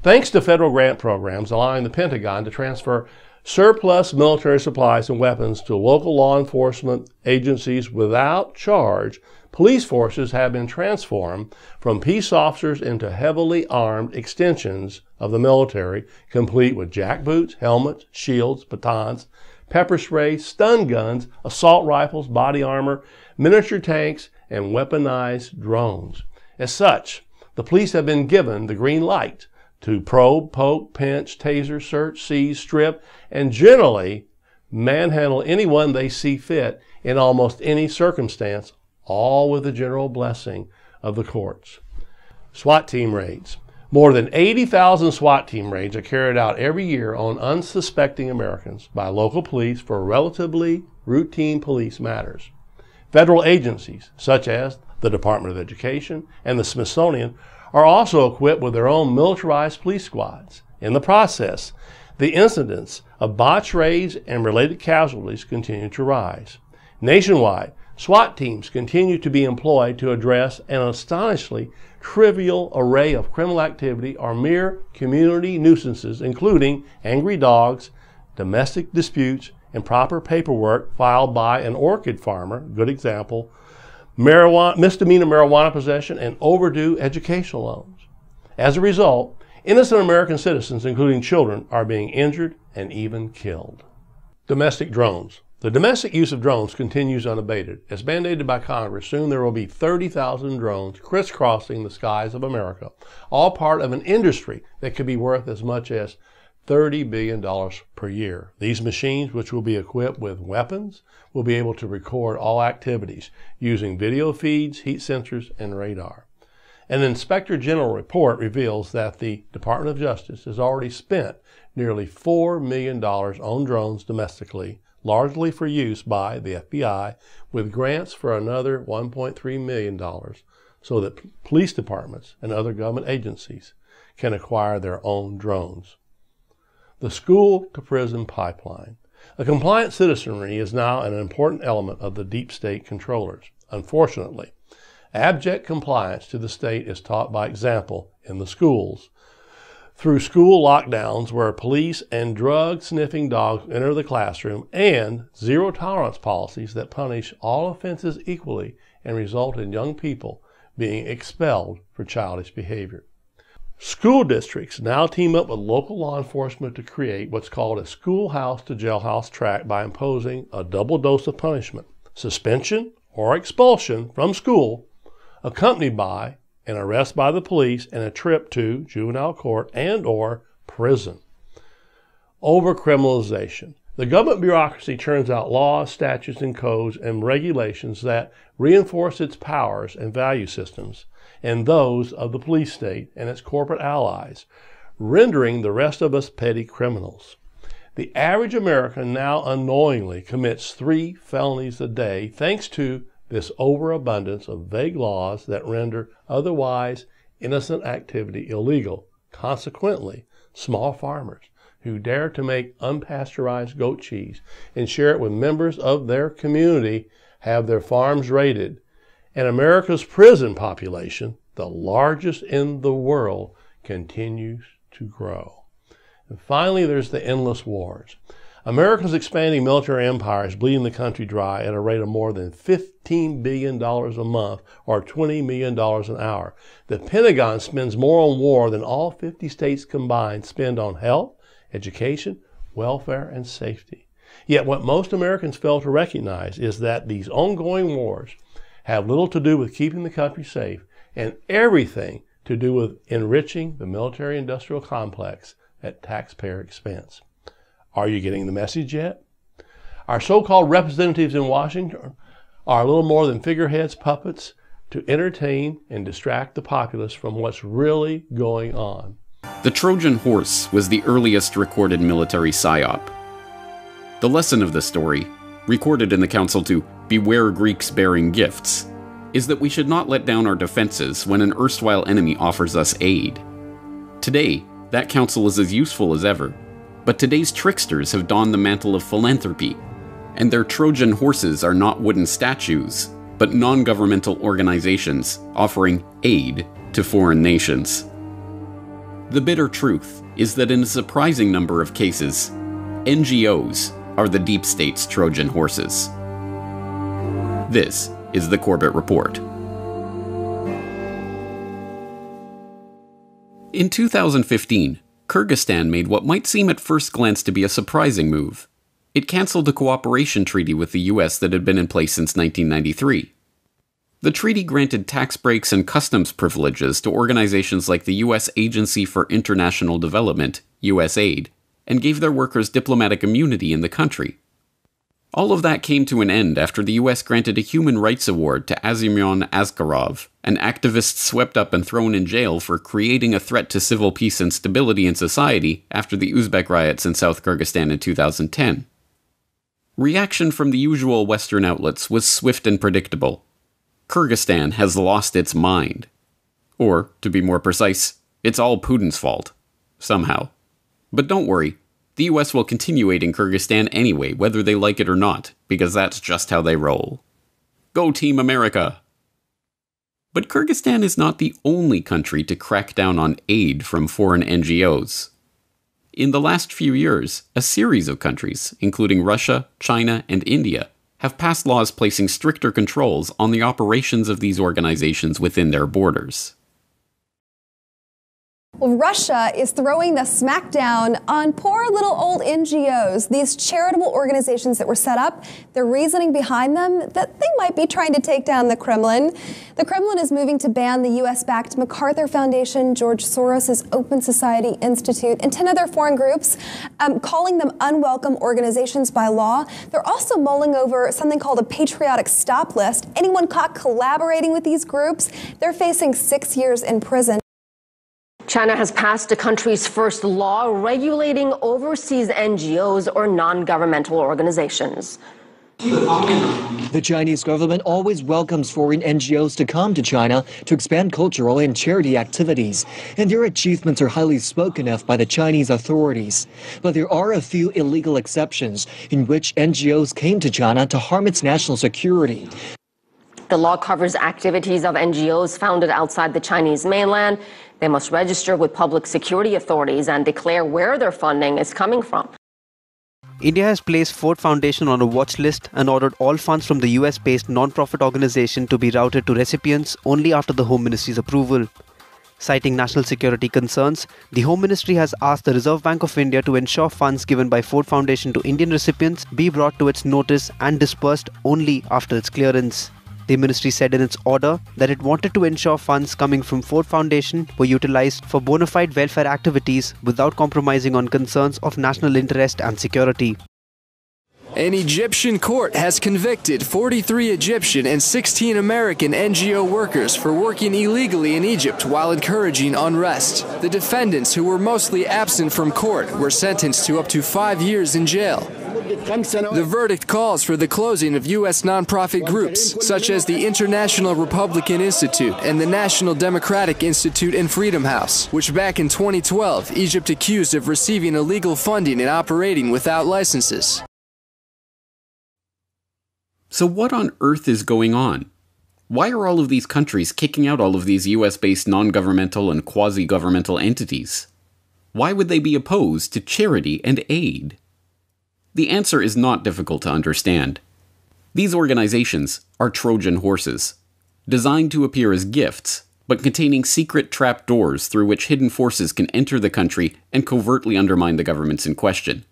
Thanks to federal grant programs allowing the Pentagon to transfer surplus military supplies and weapons to local law enforcement agencies without charge, police forces have been transformed from peace officers into heavily armed extensions of the military, complete with jackboots, helmets, shields, batons, pepper spray, stun guns, assault rifles, body armor, miniature tanks, and weaponized drones. As such, the police have been given the green light to probe, poke, pinch, taser, search, seize, strip, and generally manhandle anyone they see fit in almost any circumstance, all with the general blessing of the courts. SWAT team raids. More than 80,000 SWAT team raids are carried out every year on unsuspecting Americans by local police for relatively routine police matters. Federal agencies, such as the Department of Education and the Smithsonian, are also equipped with their own militarized police squads. In the process, the incidence of botch raids and related casualties continue to rise. Nationwide, SWAT teams continue to be employed to address an astonishingly trivial array of criminal activity or mere community nuisances, including angry dogs, domestic disputes, improper paperwork filed by an orchid farmer, good example, misdemeanor marijuana possession, and overdue educational loans. As a result, innocent American citizens, including children, are being injured and even killed. Domestic drones. The domestic use of drones continues unabated. As mandated by Congress, soon there will be 30,000 drones crisscrossing the skies of America, all part of an industry that could be worth as much as $30 billion per year. These machines, which will be equipped with weapons, will be able to record all activities using video feeds, heat sensors, and radar. An Inspector General report reveals that the Department of Justice has already spent nearly $4 million on drones domestically, largely for use by the FBI, with grants for another $1.3 million so that police departments and other government agencies can acquire their own drones. The school-to-prison pipeline. A compliant citizenry is now an important element of the deep state controllers. Unfortunately, abject compliance to the state is taught by example in the schools, through school lockdowns where police and drug-sniffing dogs enter the classroom, and zero-tolerance policies that punish all offenses equally and result in young people being expelled for childish behavior. School districts now team up with local law enforcement to create what's called a schoolhouse-to-jailhouse track by imposing a double dose of punishment, suspension or expulsion from school, accompanied by an arrest by the police and a trip to juvenile court and/or prison. Overcriminalization. The government bureaucracy churns out laws, statutes, and codes and regulations that reinforce its powers and value systems and those of the police state and its corporate allies, rendering the rest of us petty criminals. The average American now unknowingly commits 3 felonies a day thanks to this overabundance of vague laws that render otherwise innocent activity illegal. Consequently, small farmers who dare to make unpasteurized goat cheese and share it with members of their community have their farms raided. And America's prison population, the largest in the world, continues to grow. And finally, there's the endless wars. America's expanding military empire is bleeding the country dry at a rate of more than $15 billion a month or $20 million an hour. The Pentagon spends more on war than all 50 states combined spend on health, education, welfare, and safety. Yet what most Americans fail to recognize is that these ongoing wars have little to do with keeping the country safe and everything to do with enriching the military-industrial complex at taxpayer expense. Are you getting the message yet? Our so-called representatives in Washington are little more than figureheads, puppets, to entertain and distract the populace from what's really going on. The Trojan horse was the earliest recorded military psyop. The lesson of the story, recorded in the counsel to "Beware Greeks bearing gifts," is that we should not let down our defenses when an erstwhile enemy offers us aid. Today, that counsel is as useful as ever, but today's tricksters have donned the mantle of philanthropy, and their Trojan horses are not wooden statues, but non-governmental organizations offering aid to foreign nations. The bitter truth is that in a surprising number of cases, NGOs are the deep state's Trojan horses. This is the Corbett Report. In 2015, Kyrgyzstan made what might seem at first glance to be a surprising move. It canceled a cooperation treaty with the US that had been in place since 1993. The treaty granted tax breaks and customs privileges to organizations like the U.S. Agency for International Development, USAID, and gave their workers diplomatic immunity in the country. All of that came to an end after the U.S. granted a human rights award to Azimyan Askarov, an activist swept up and thrown in jail for creating a threat to civil peace and stability in society after the Uzbek riots in South Kyrgyzstan in 2010. Reaction from the usual Western outlets was swift and predictable. Kyrgyzstan has lost its mind. Or, to be more precise, it's all Putin's fault. Somehow. But don't worry, the US will continue aiding Kyrgyzstan anyway, whether they like it or not, because that's just how they roll. Go Team America! But Kyrgyzstan is not the only country to crack down on aid from foreign NGOs. In the last few years, a series of countries, including Russia, China, and India, have passed laws placing stricter controls on the operations of these organizations within their borders. Well, Russia is throwing the smackdown on poor little old NGOs, these charitable organizations that were set up. The reasoning behind them, that they might be trying to take down the Kremlin. The Kremlin is moving to ban the U.S.-backed MacArthur Foundation, George Soros' Open Society Institute, and 10 other foreign groups, calling them unwelcome organizations by law. They're also mulling over something called a patriotic stop list. Anyone caught collaborating with these groups, they're facing 6 years in prison. China has passed the country's first law regulating overseas NGOs or non-governmental organizations. The Chinese government always welcomes foreign NGOs to come to China to expand cultural and charity activities, and their achievements are highly spoken of by the Chinese authorities. But there are a few illegal exceptions in which NGOs came to China to harm its national security. The law covers activities of NGOs founded outside the Chinese mainland. They must register with public security authorities and declare where their funding is coming from. India has placed Ford Foundation on a watch list and ordered all funds from the US-based non-profit organization to be routed to recipients only after the Home Ministry's approval. Citing national security concerns, the Home Ministry has asked the Reserve Bank of India to ensure funds given by Ford Foundation to Indian recipients be brought to its notice and dispersed only after its clearance. The ministry said in its order that it wanted to ensure funds coming from Ford Foundation were utilized for bona fide welfare activities without compromising on concerns of national interest and security. An Egyptian court has convicted 43 Egyptian and 16 American NGO workers for working illegally in Egypt while encouraging unrest. The defendants, who were mostly absent from court, were sentenced to up to 5 years in jail. The verdict calls for the closing of U.S. nonprofit groups, such as the International Republican Institute and the National Democratic Institute and Freedom House, which back in 2012, Egypt accused of receiving illegal funding and operating without licenses. So what on earth is going on? Why are all of these countries kicking out all of these US-based non-governmental and quasi-governmental entities? Why would they be opposed to charity and aid? The answer is not difficult to understand. These organizations are Trojan horses, designed to appear as gifts, but containing secret trap doors through which hidden forces can enter the country and covertly undermine the governments in question.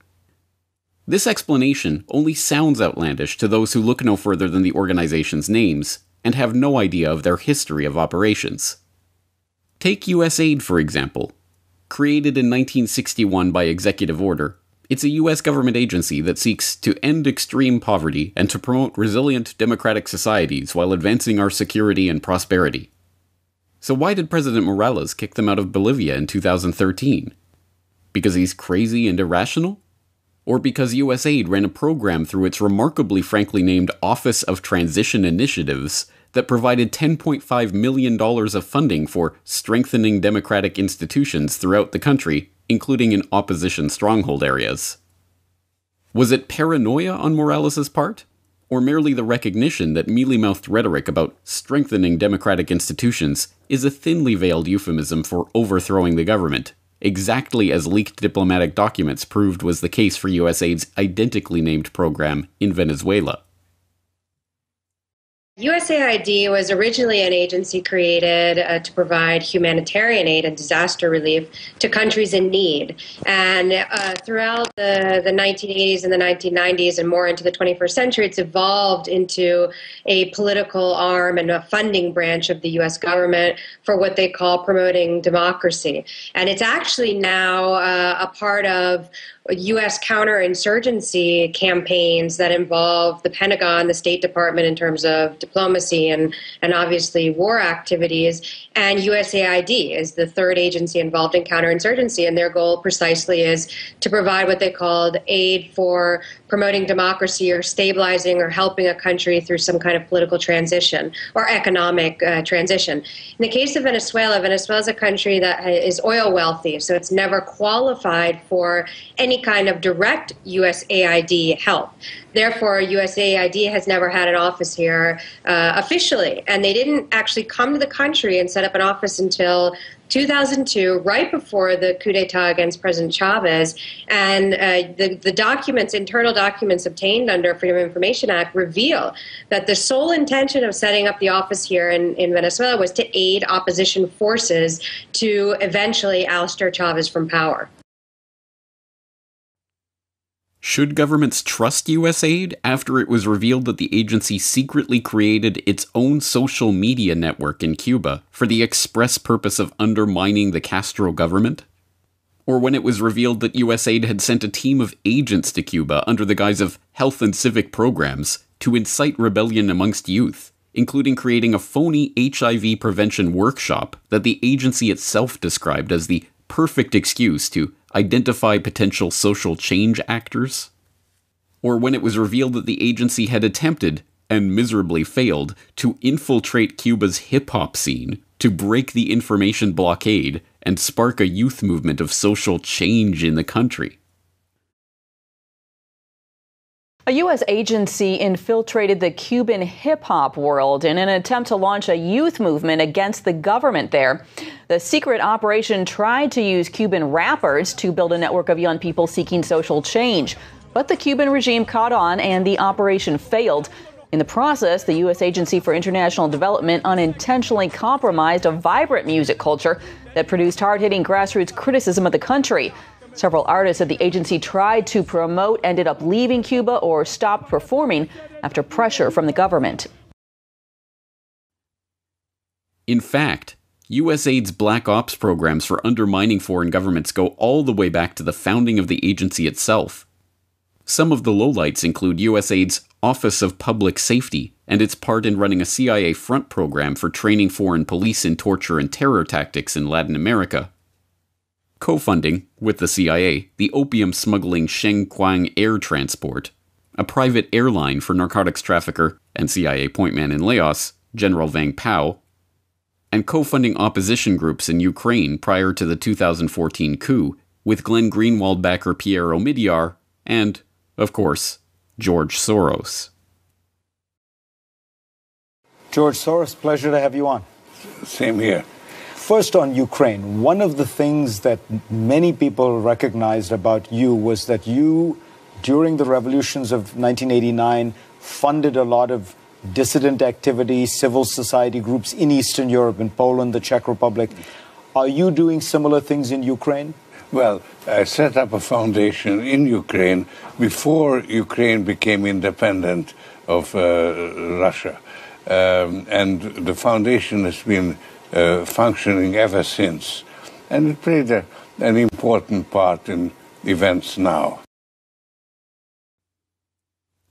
This explanation only sounds outlandish to those who look no further than the organization's names and have no idea of their history of operations. Take USAID, for example. Created in 1961 by executive order, it's a US government agency that seeks to end extreme poverty and to promote resilient democratic societies while advancing our security and prosperity. So why did President Morales kick them out of Bolivia in 2013? Because he's crazy and irrational? Or because USAID ran a program through its remarkably frankly named Office of Transition Initiatives that provided $10.5 million of funding for strengthening democratic institutions throughout the country, including in opposition stronghold areas? Was it paranoia on Morales' part? Or merely the recognition that mealy-mouthed rhetoric about strengthening democratic institutions is a thinly veiled euphemism for overthrowing the government, exactly as leaked diplomatic documents proved was the case for USAID's identically named program in Venezuela? USAID was originally an agency created to provide humanitarian aid and disaster relief to countries in need. And throughout the 1980s and the 1990s and more into the 21st century, it's evolved into a political arm and a funding branch of the U.S. government for what they call promoting democracy. And it's actually now a part of U.S. counterinsurgency campaigns that involve the Pentagon, the State Department in terms of diplomacy and obviously war activities, and USAID is the third agency involved in counterinsurgency, and their goal precisely is to provide what they called aid for promoting democracy or stabilizing or helping a country through some kind of political transition or economic transition. In the case of Venezuela, Venezuela is a country that is oil wealthy, so it's never qualified for any kind of direct USAID help. Therefore, USAID has never had an office here officially, and they didn't actually come to the country and set up an office until 2002, right before the coup d'etat against President Chavez. And the documents, internal documents obtained under Freedom of Information Act reveal that the sole intention of setting up the office here in Venezuela was to aid opposition forces to eventually oust Chavez from power. Should governments trust USAID after it was revealed that the agency secretly created its own social media network in Cuba for the express purpose of undermining the Castro government? Or when it was revealed that USAID had sent a team of agents to Cuba under the guise of health and civic programs to incite rebellion amongst youth, including creating a phony HIV prevention workshop that the agency itself described as the perfect excuse to identify potential social change actors? Or when it was revealed that the agency had attempted, and miserably failed, to infiltrate Cuba's hip-hop scene, to break the information blockade, and spark a youth movement of social change in the country? A U.S. agency infiltrated the Cuban hip-hop world in an attempt to launch a youth movement against the government there. The secret operation tried to use Cuban rappers to build a network of young people seeking social change. But the Cuban regime caught on and the operation failed. In the process, the U.S. Agency for International Development unintentionally compromised a vibrant music culture that produced hard-hitting grassroots criticism of the country. Several artists at the agency tried to promote ended up leaving Cuba or stopped performing after pressure from the government. In fact, USAID's Black Ops programs for undermining foreign governments go all the way back to the founding of the agency itself. Some of the lowlights include USAID's Office of Public Safety and its part in running a CIA front program for training foreign police in torture and terror tactics in Latin America, co-funding, with the CIA, the opium-smuggling Shengquang Air Transport, a private airline for narcotics trafficker and CIA point man in Laos, General Vang Pao, and co-funding opposition groups in Ukraine prior to the 2014 coup, with Glenn Greenwald backer Pierre Omidyar, and, of course, George Soros. George Soros, pleasure to have you on. Same here. First on Ukraine, one of the things that many people recognized about you was that you, during the revolutions of 1989, funded a lot of dissident activity, civil society groups in Eastern Europe, in Poland, the Czech Republic. Are you doing similar things in Ukraine? Well, I set up a foundation in Ukraine before Ukraine became independent of Russia. And the foundation has been functioning ever since. And it played an important part in events now.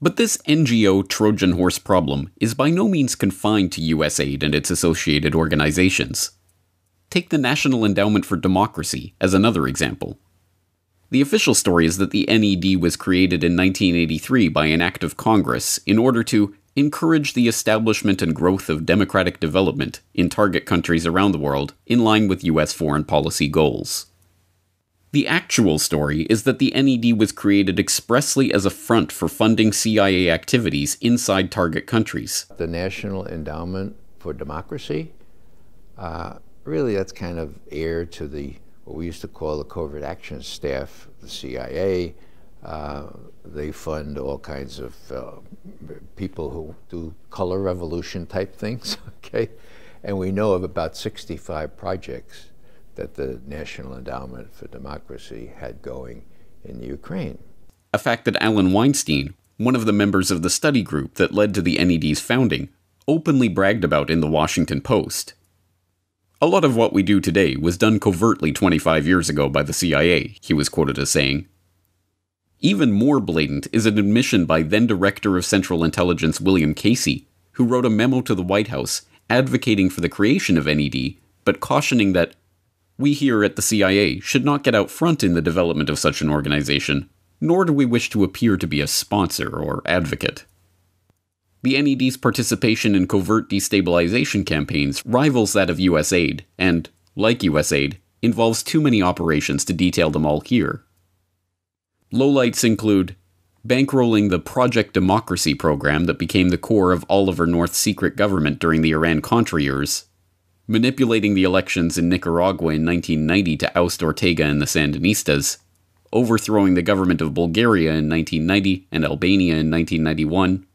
But this NGO Trojan horse problem is by no means confined to USAID and its associated organizations. Take the National Endowment for Democracy as another example. The official story is that the NED was created in 1983 by an act of Congress in order to encourage the establishment and growth of democratic development in target countries around the world in line with US foreign policy goals. The actual story is that the NED was created expressly as a front for funding CIA activities inside target countries. The National Endowment for Democracy, really that's kind of heir to what we used to call the Covert Action Staff, the CIA. They fund all kinds of people who do color revolution type things, okay? And we know of about 65 projects that the National Endowment for Democracy had going in Ukraine. A fact that Alan Weinstein, one of the members of the study group that led to the NED's founding, openly bragged about in the Washington Post. A lot of what we do today was done covertly 25 years ago by the CIA, he was quoted as saying. Even more blatant is an admission by then-Director of Central Intelligence William Casey, who wrote a memo to the White House advocating for the creation of NED, but cautioning that we here at the CIA should not get out front in the development of such an organization, nor do we wish to appear to be a sponsor or advocate. The NED's participation in covert destabilization campaigns rivals that of USAID, and, like USAID, involves too many operations to detail them all here. Lowlights include bankrolling the Project Democracy program that became the core of Oliver North's secret government during the Iran-Contra years, manipulating the elections in Nicaragua in 1990 to oust Ortega and the Sandinistas, overthrowing the government of Bulgaria in 1990 and Albania in 1991,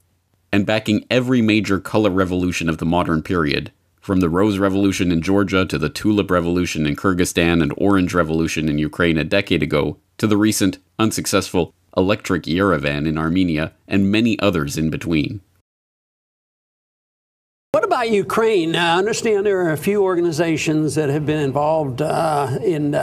and backing every major color revolution of the modern period, from the Rose Revolution in Georgia to the Tulip Revolution in Kyrgyzstan and Orange Revolution in Ukraine a decade ago, to the recent, unsuccessful Electric Yerevan in Armenia, and many others in between. What about Ukraine? I understand there are a few organizations that have been involved in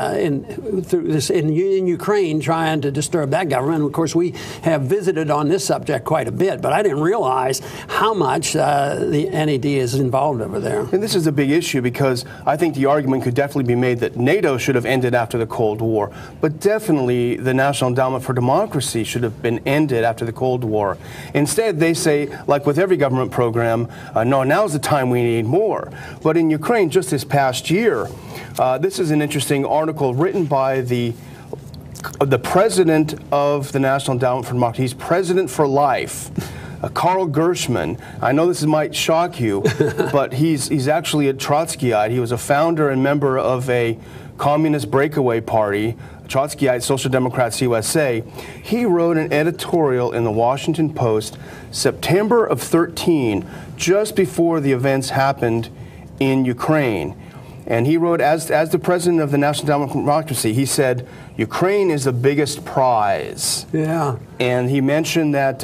Ukraine trying to disturb that government. Of course, we have visited on this subject quite a bit, but I didn't realize how much the NED is involved over there. And this is a big issue because I think the argument could definitely be made that NATO should have ended after the Cold War, but definitely the National Endowment for Democracy should have been ended after the Cold War. Instead, they say, like with every government program, no, now's the time we need more. But in Ukraine, just this past year, this is an interesting article written by the president of the National Endowment for Democracy. He's president for life. Karl Gershman. I know this might shock you, but he's actually a Trotskyite. He was a founder and member of a communist breakaway party, Trotskyite Social Democrats USA. He wrote an editorial in the Washington Post September of 13, just before the events happened in Ukraine. And he wrote, as the president of the National Endowment for Democracy, he said, Ukraine is the biggest prize. Yeah. And he mentioned that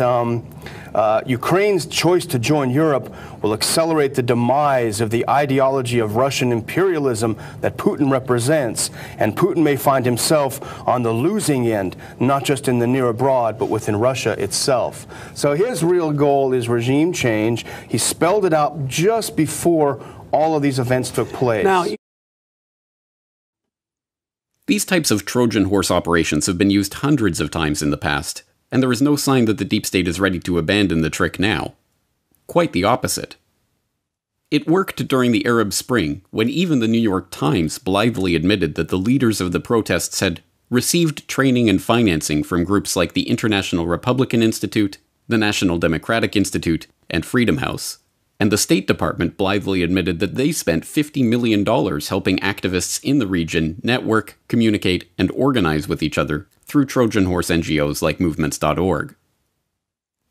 Ukraine's choice to join Europe will accelerate the demise of the ideology of Russian imperialism that Putin represents, and Putin may find himself on the losing end, not just in the near abroad, but within Russia itself. So his real goal is regime change. He spelled it out just before all of these events took place. Now, these types of Trojan horse operations have been used hundreds of times in the past, and there is no sign that the deep state is ready to abandon the trick now. Quite the opposite. It worked during the Arab Spring, when even the New York Times blithely admitted that the leaders of the protests had received training and financing from groups like the International Republican Institute, the National Democratic Institute, and Freedom House. And the State Department blithely admitted that they spent $50 million helping activists in the region network, communicate, and organize with each other through Trojan horse NGOs like movements.org.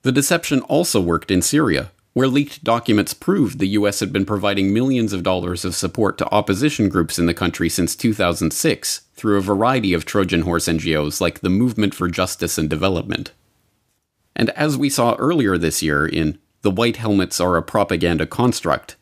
The deception also worked in Syria, where leaked documents proved the US had been providing millions of dollars of support to opposition groups in the country since 2006 through a variety of Trojan horse NGOs like the Movement for Justice and Development. And as we saw earlier this year in The White Helmets Are a Propaganda Construct,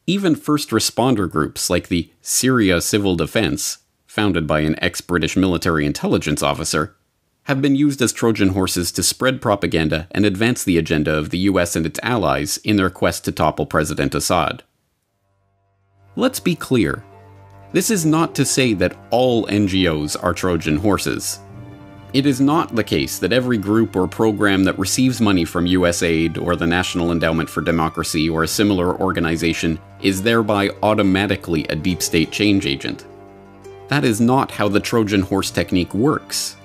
even first responder groups like the Syria Civil Defense, founded by an ex-British military intelligence officer, have been used as Trojan horses to spread propaganda and advance the agenda of the US and its allies in their quest to topple President Assad. Let's be clear. This is not to say that all NGOs are Trojan horses. It is not the case that every group or program that receives money from US aid or the National Endowment for Democracy or a similar organization is thereby automatically a deep state change agent. That is not how the Trojan horse technique works.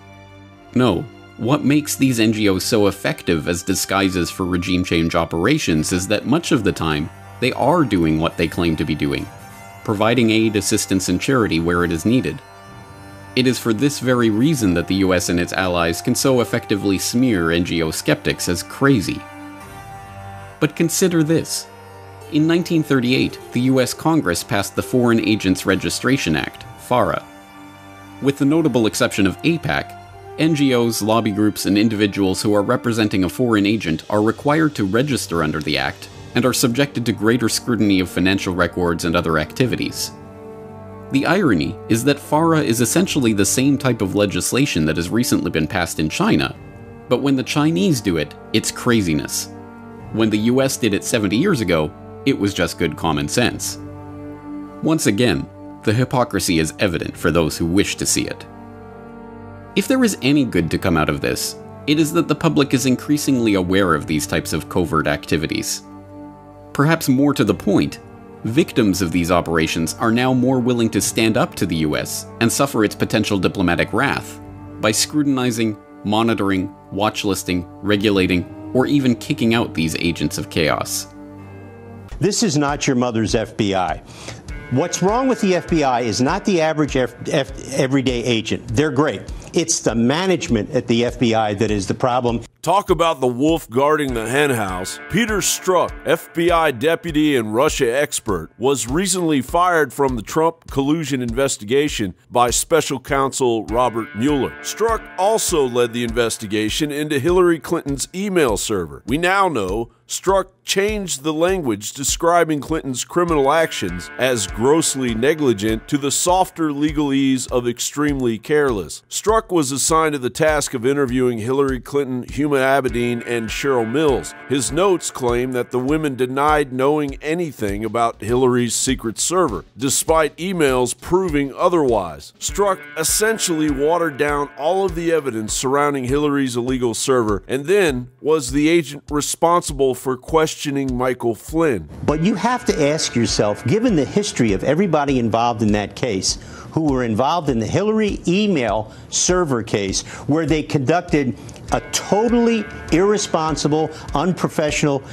No, what makes these NGOs so effective as disguises for regime change operations is that much of the time, they are doing what they claim to be doing, providing aid, assistance, and charity where it is needed. It is for this very reason that the US and its allies can so effectively smear NGO skeptics as crazy. But consider this. In 1938, the US Congress passed the Foreign Agents Registration Act, FARA. With the notable exception of AIPAC, NGOs, lobby groups, and individuals who are representing a foreign agent are required to register under the Act and are subjected to greater scrutiny of financial records and other activities. The irony is that FARA is essentially the same type of legislation that has recently been passed in China, but when the Chinese do it, it's craziness. When the US did it 70 years ago, it was just good common sense. Once again, the hypocrisy is evident for those who wish to see it. If there is any good to come out of this, it is that the public is increasingly aware of these types of covert activities. Perhaps more to the point, victims of these operations are now more willing to stand up to the US and suffer its potential diplomatic wrath by scrutinizing, monitoring, watchlisting, regulating, or even kicking out these agents of chaos. This is not your mother's FBI. What's wrong with the FBI is not the average everyday agent. They're great. It's the management at the FBI that is the problem. Talk about the wolf guarding the henhouse. Peter Strzok, FBI deputy and Russia expert, was recently fired from the Trump collusion investigation by special counsel Robert Mueller. Strzok also led the investigation into Hillary Clinton's email server. We now know Strzok changed the language describing Clinton's criminal actions as grossly negligent to the softer legalese of extremely careless. Strzok was assigned to the task of interviewing Hillary Clinton, Huma Abedin, and Cheryl Mills. His notes claim that the women denied knowing anything about Hillary's secret server, despite emails proving otherwise. Strzok essentially watered down all of the evidence surrounding Hillary's illegal server, and then was the agent responsible for questioning Michael Flynn. But you have to ask yourself, given the history of everybody involved in that case, who were involved in the Hillary email server case, where they conducted a totally irresponsible, unprofessional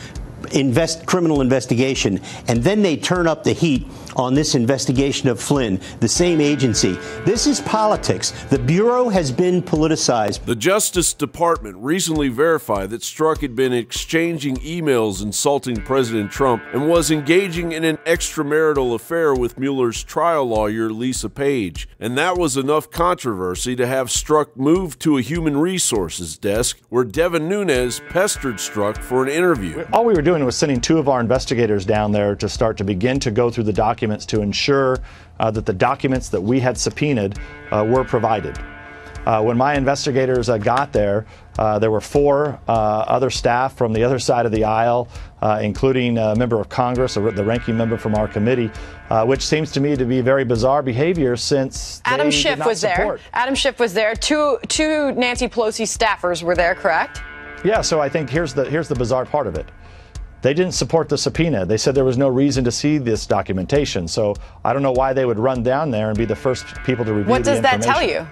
criminal investigation, and then they turn up the heat on this investigation of Flynn, the same agency. This is politics. The Bureau has been politicized. The Justice Department recently verified that Strzok had been exchanging emails insulting President Trump and was engaging in an extramarital affair with Mueller's trial lawyer, Lisa Page. And that was enough controversy to have Strzok moved to a human resources desk where Devin Nunes pestered Strzok for an interview. All we were doing was sending 2 of our investigators down there to begin to go through the documents to ensure that the documents that we had subpoenaed were provided. When my investigators got there, there were 4 other staff from the other side of the aisle, including a member of Congress, the ranking member from our committee, which seems to me to be very bizarre behavior since Adam Schiff was there. Adam Schiff was there. Two Nancy Pelosi staffers were there, correct? Yeah, so I think here's the bizarre part of it. They didn't support the subpoena. They said there was no reason to see this documentation. So I don't know why they would run down there and be the first people to review the information. What does that tell you?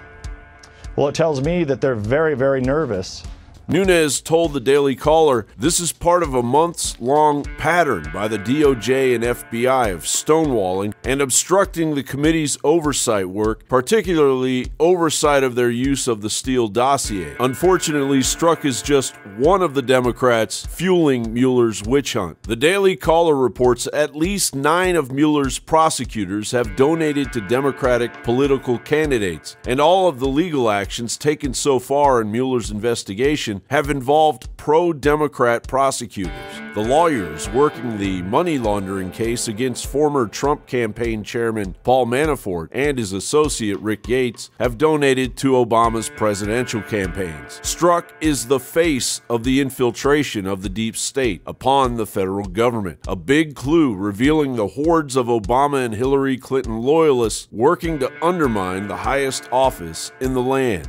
Well, it tells me that they're very, very nervous. Nunes told the Daily Caller, this is part of a months-long pattern by the DOJ and FBI of stonewalling and obstructing the committee's oversight work, particularly oversight of their use of the Steele dossier. Unfortunately, Strzok is just one of the Democrats fueling Mueller's witch hunt. The Daily Caller reports at least 9 of Mueller's prosecutors have donated to Democratic political candidates, and all of the legal actions taken so far in Mueller's investigation have involved pro-Democrat prosecutors. The lawyers working the money laundering case against former Trump campaign chairman Paul Manafort and his associate Rick Yates have donated to Obama's presidential campaigns. Strzok is the face of the infiltration of the deep state upon the federal government, a big clue revealing the hordes of Obama and Hillary Clinton loyalists working to undermine the highest office in the land.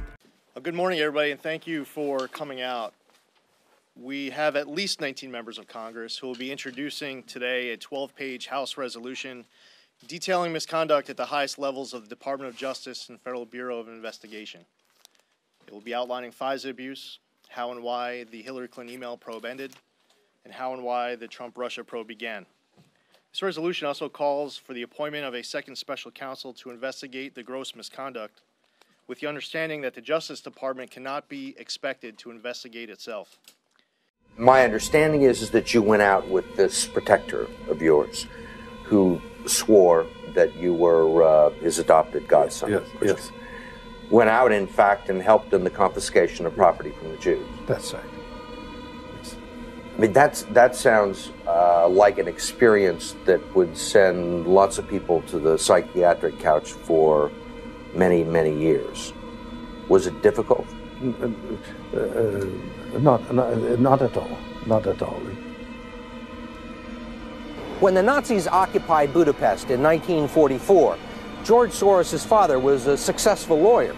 Good morning, everybody, and thank you for coming out. We have at least 19 members of Congress who will be introducing today a 12-page House resolution detailing misconduct at the highest levels of the Department of Justice and Federal Bureau of Investigation. It will be outlining FISA abuse, how and why the Hillary Clinton email probe ended, and how and why the Trump-Russia probe began. This resolution also calls for the appointment of a second special counsel to investigate the gross misconduct, with the understanding that the Justice Department cannot be expected to investigate itself. My understanding is that you went out with this protector of yours who swore that you were his adopted godson. Yes. Went out, in fact, and helped in the confiscation of property from the Jews. That's right. Yes. I mean, that sounds like an experience that would send lots of people to the psychiatric couch for many, many years. Was it difficult? Not at all. Not at all. When the Nazis occupied Budapest in 1944, George Soros' father was a successful lawyer.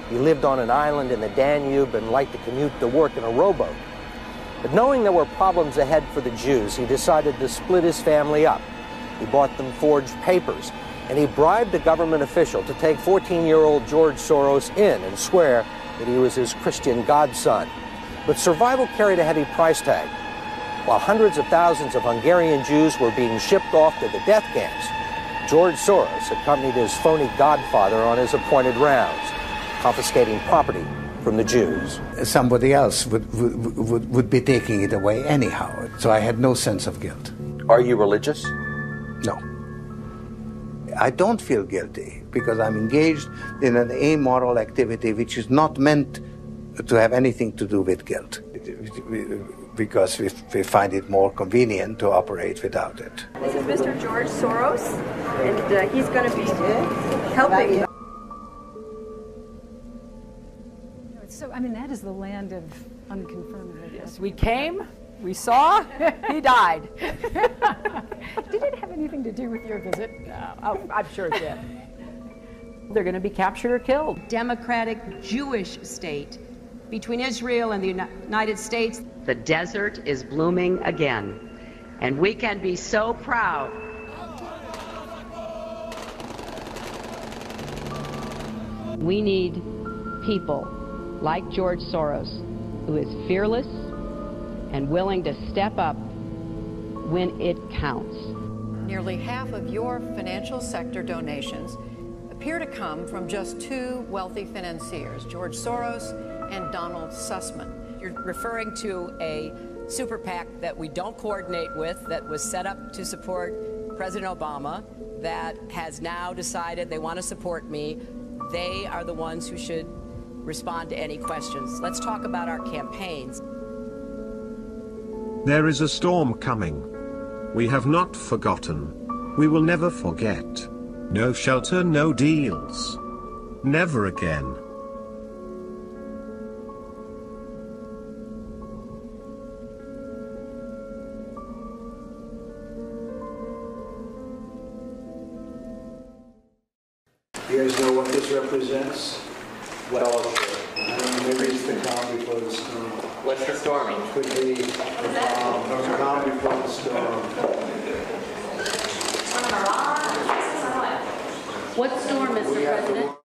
He lived on an island in the Danube and liked to commute to work in a rowboat. But knowing there were problems ahead for the Jews, he decided to split his family up. He bought them forged papers, and he bribed a government official to take 14-year-old George Soros in and swear that he was his Christian godson. But survival carried a heavy price tag. While hundreds of thousands of Hungarian Jews were being shipped off to the death camps, George Soros accompanied his phony godfather on his appointed rounds, confiscating property from the Jews. Somebody else would be taking it away anyhow, so I had no sense of guilt. Are you religious? No. I don't feel guilty because I'm engaged in an amoral activity which is not meant to have anything to do with guilt, because we find it more convenient to operate without it. This is Mr. George Soros, and he's going to be helping. So, I mean, that is the land of unconfirmed evidence. We came, we saw, he died. Did it have anything to do with your visit? No, oh, I'm sure it did. They're going to be captured or killed. Democratic Jewish state between Israel and the United States. The desert is blooming again, and we can be so proud. We need people like George Soros, who is fearless and willing to step up when it counts. Nearly half of your financial sector donations appear to come from just two wealthy financiers, George Soros and Donald Sussman. You're referring to a super PAC that we don't coordinate with, that was set up to support President Obama, that has now decided they want to support me. They are the ones who should respond to any questions. Let's talk about our campaigns. There is a storm coming. We have not forgotten. We will never forget. No shelter, no deals. Never again. You guys know what this represents? Well, maybe it's the calm before the storm. What's the storming? Could be the calm before the storm. What storm, Mr. President?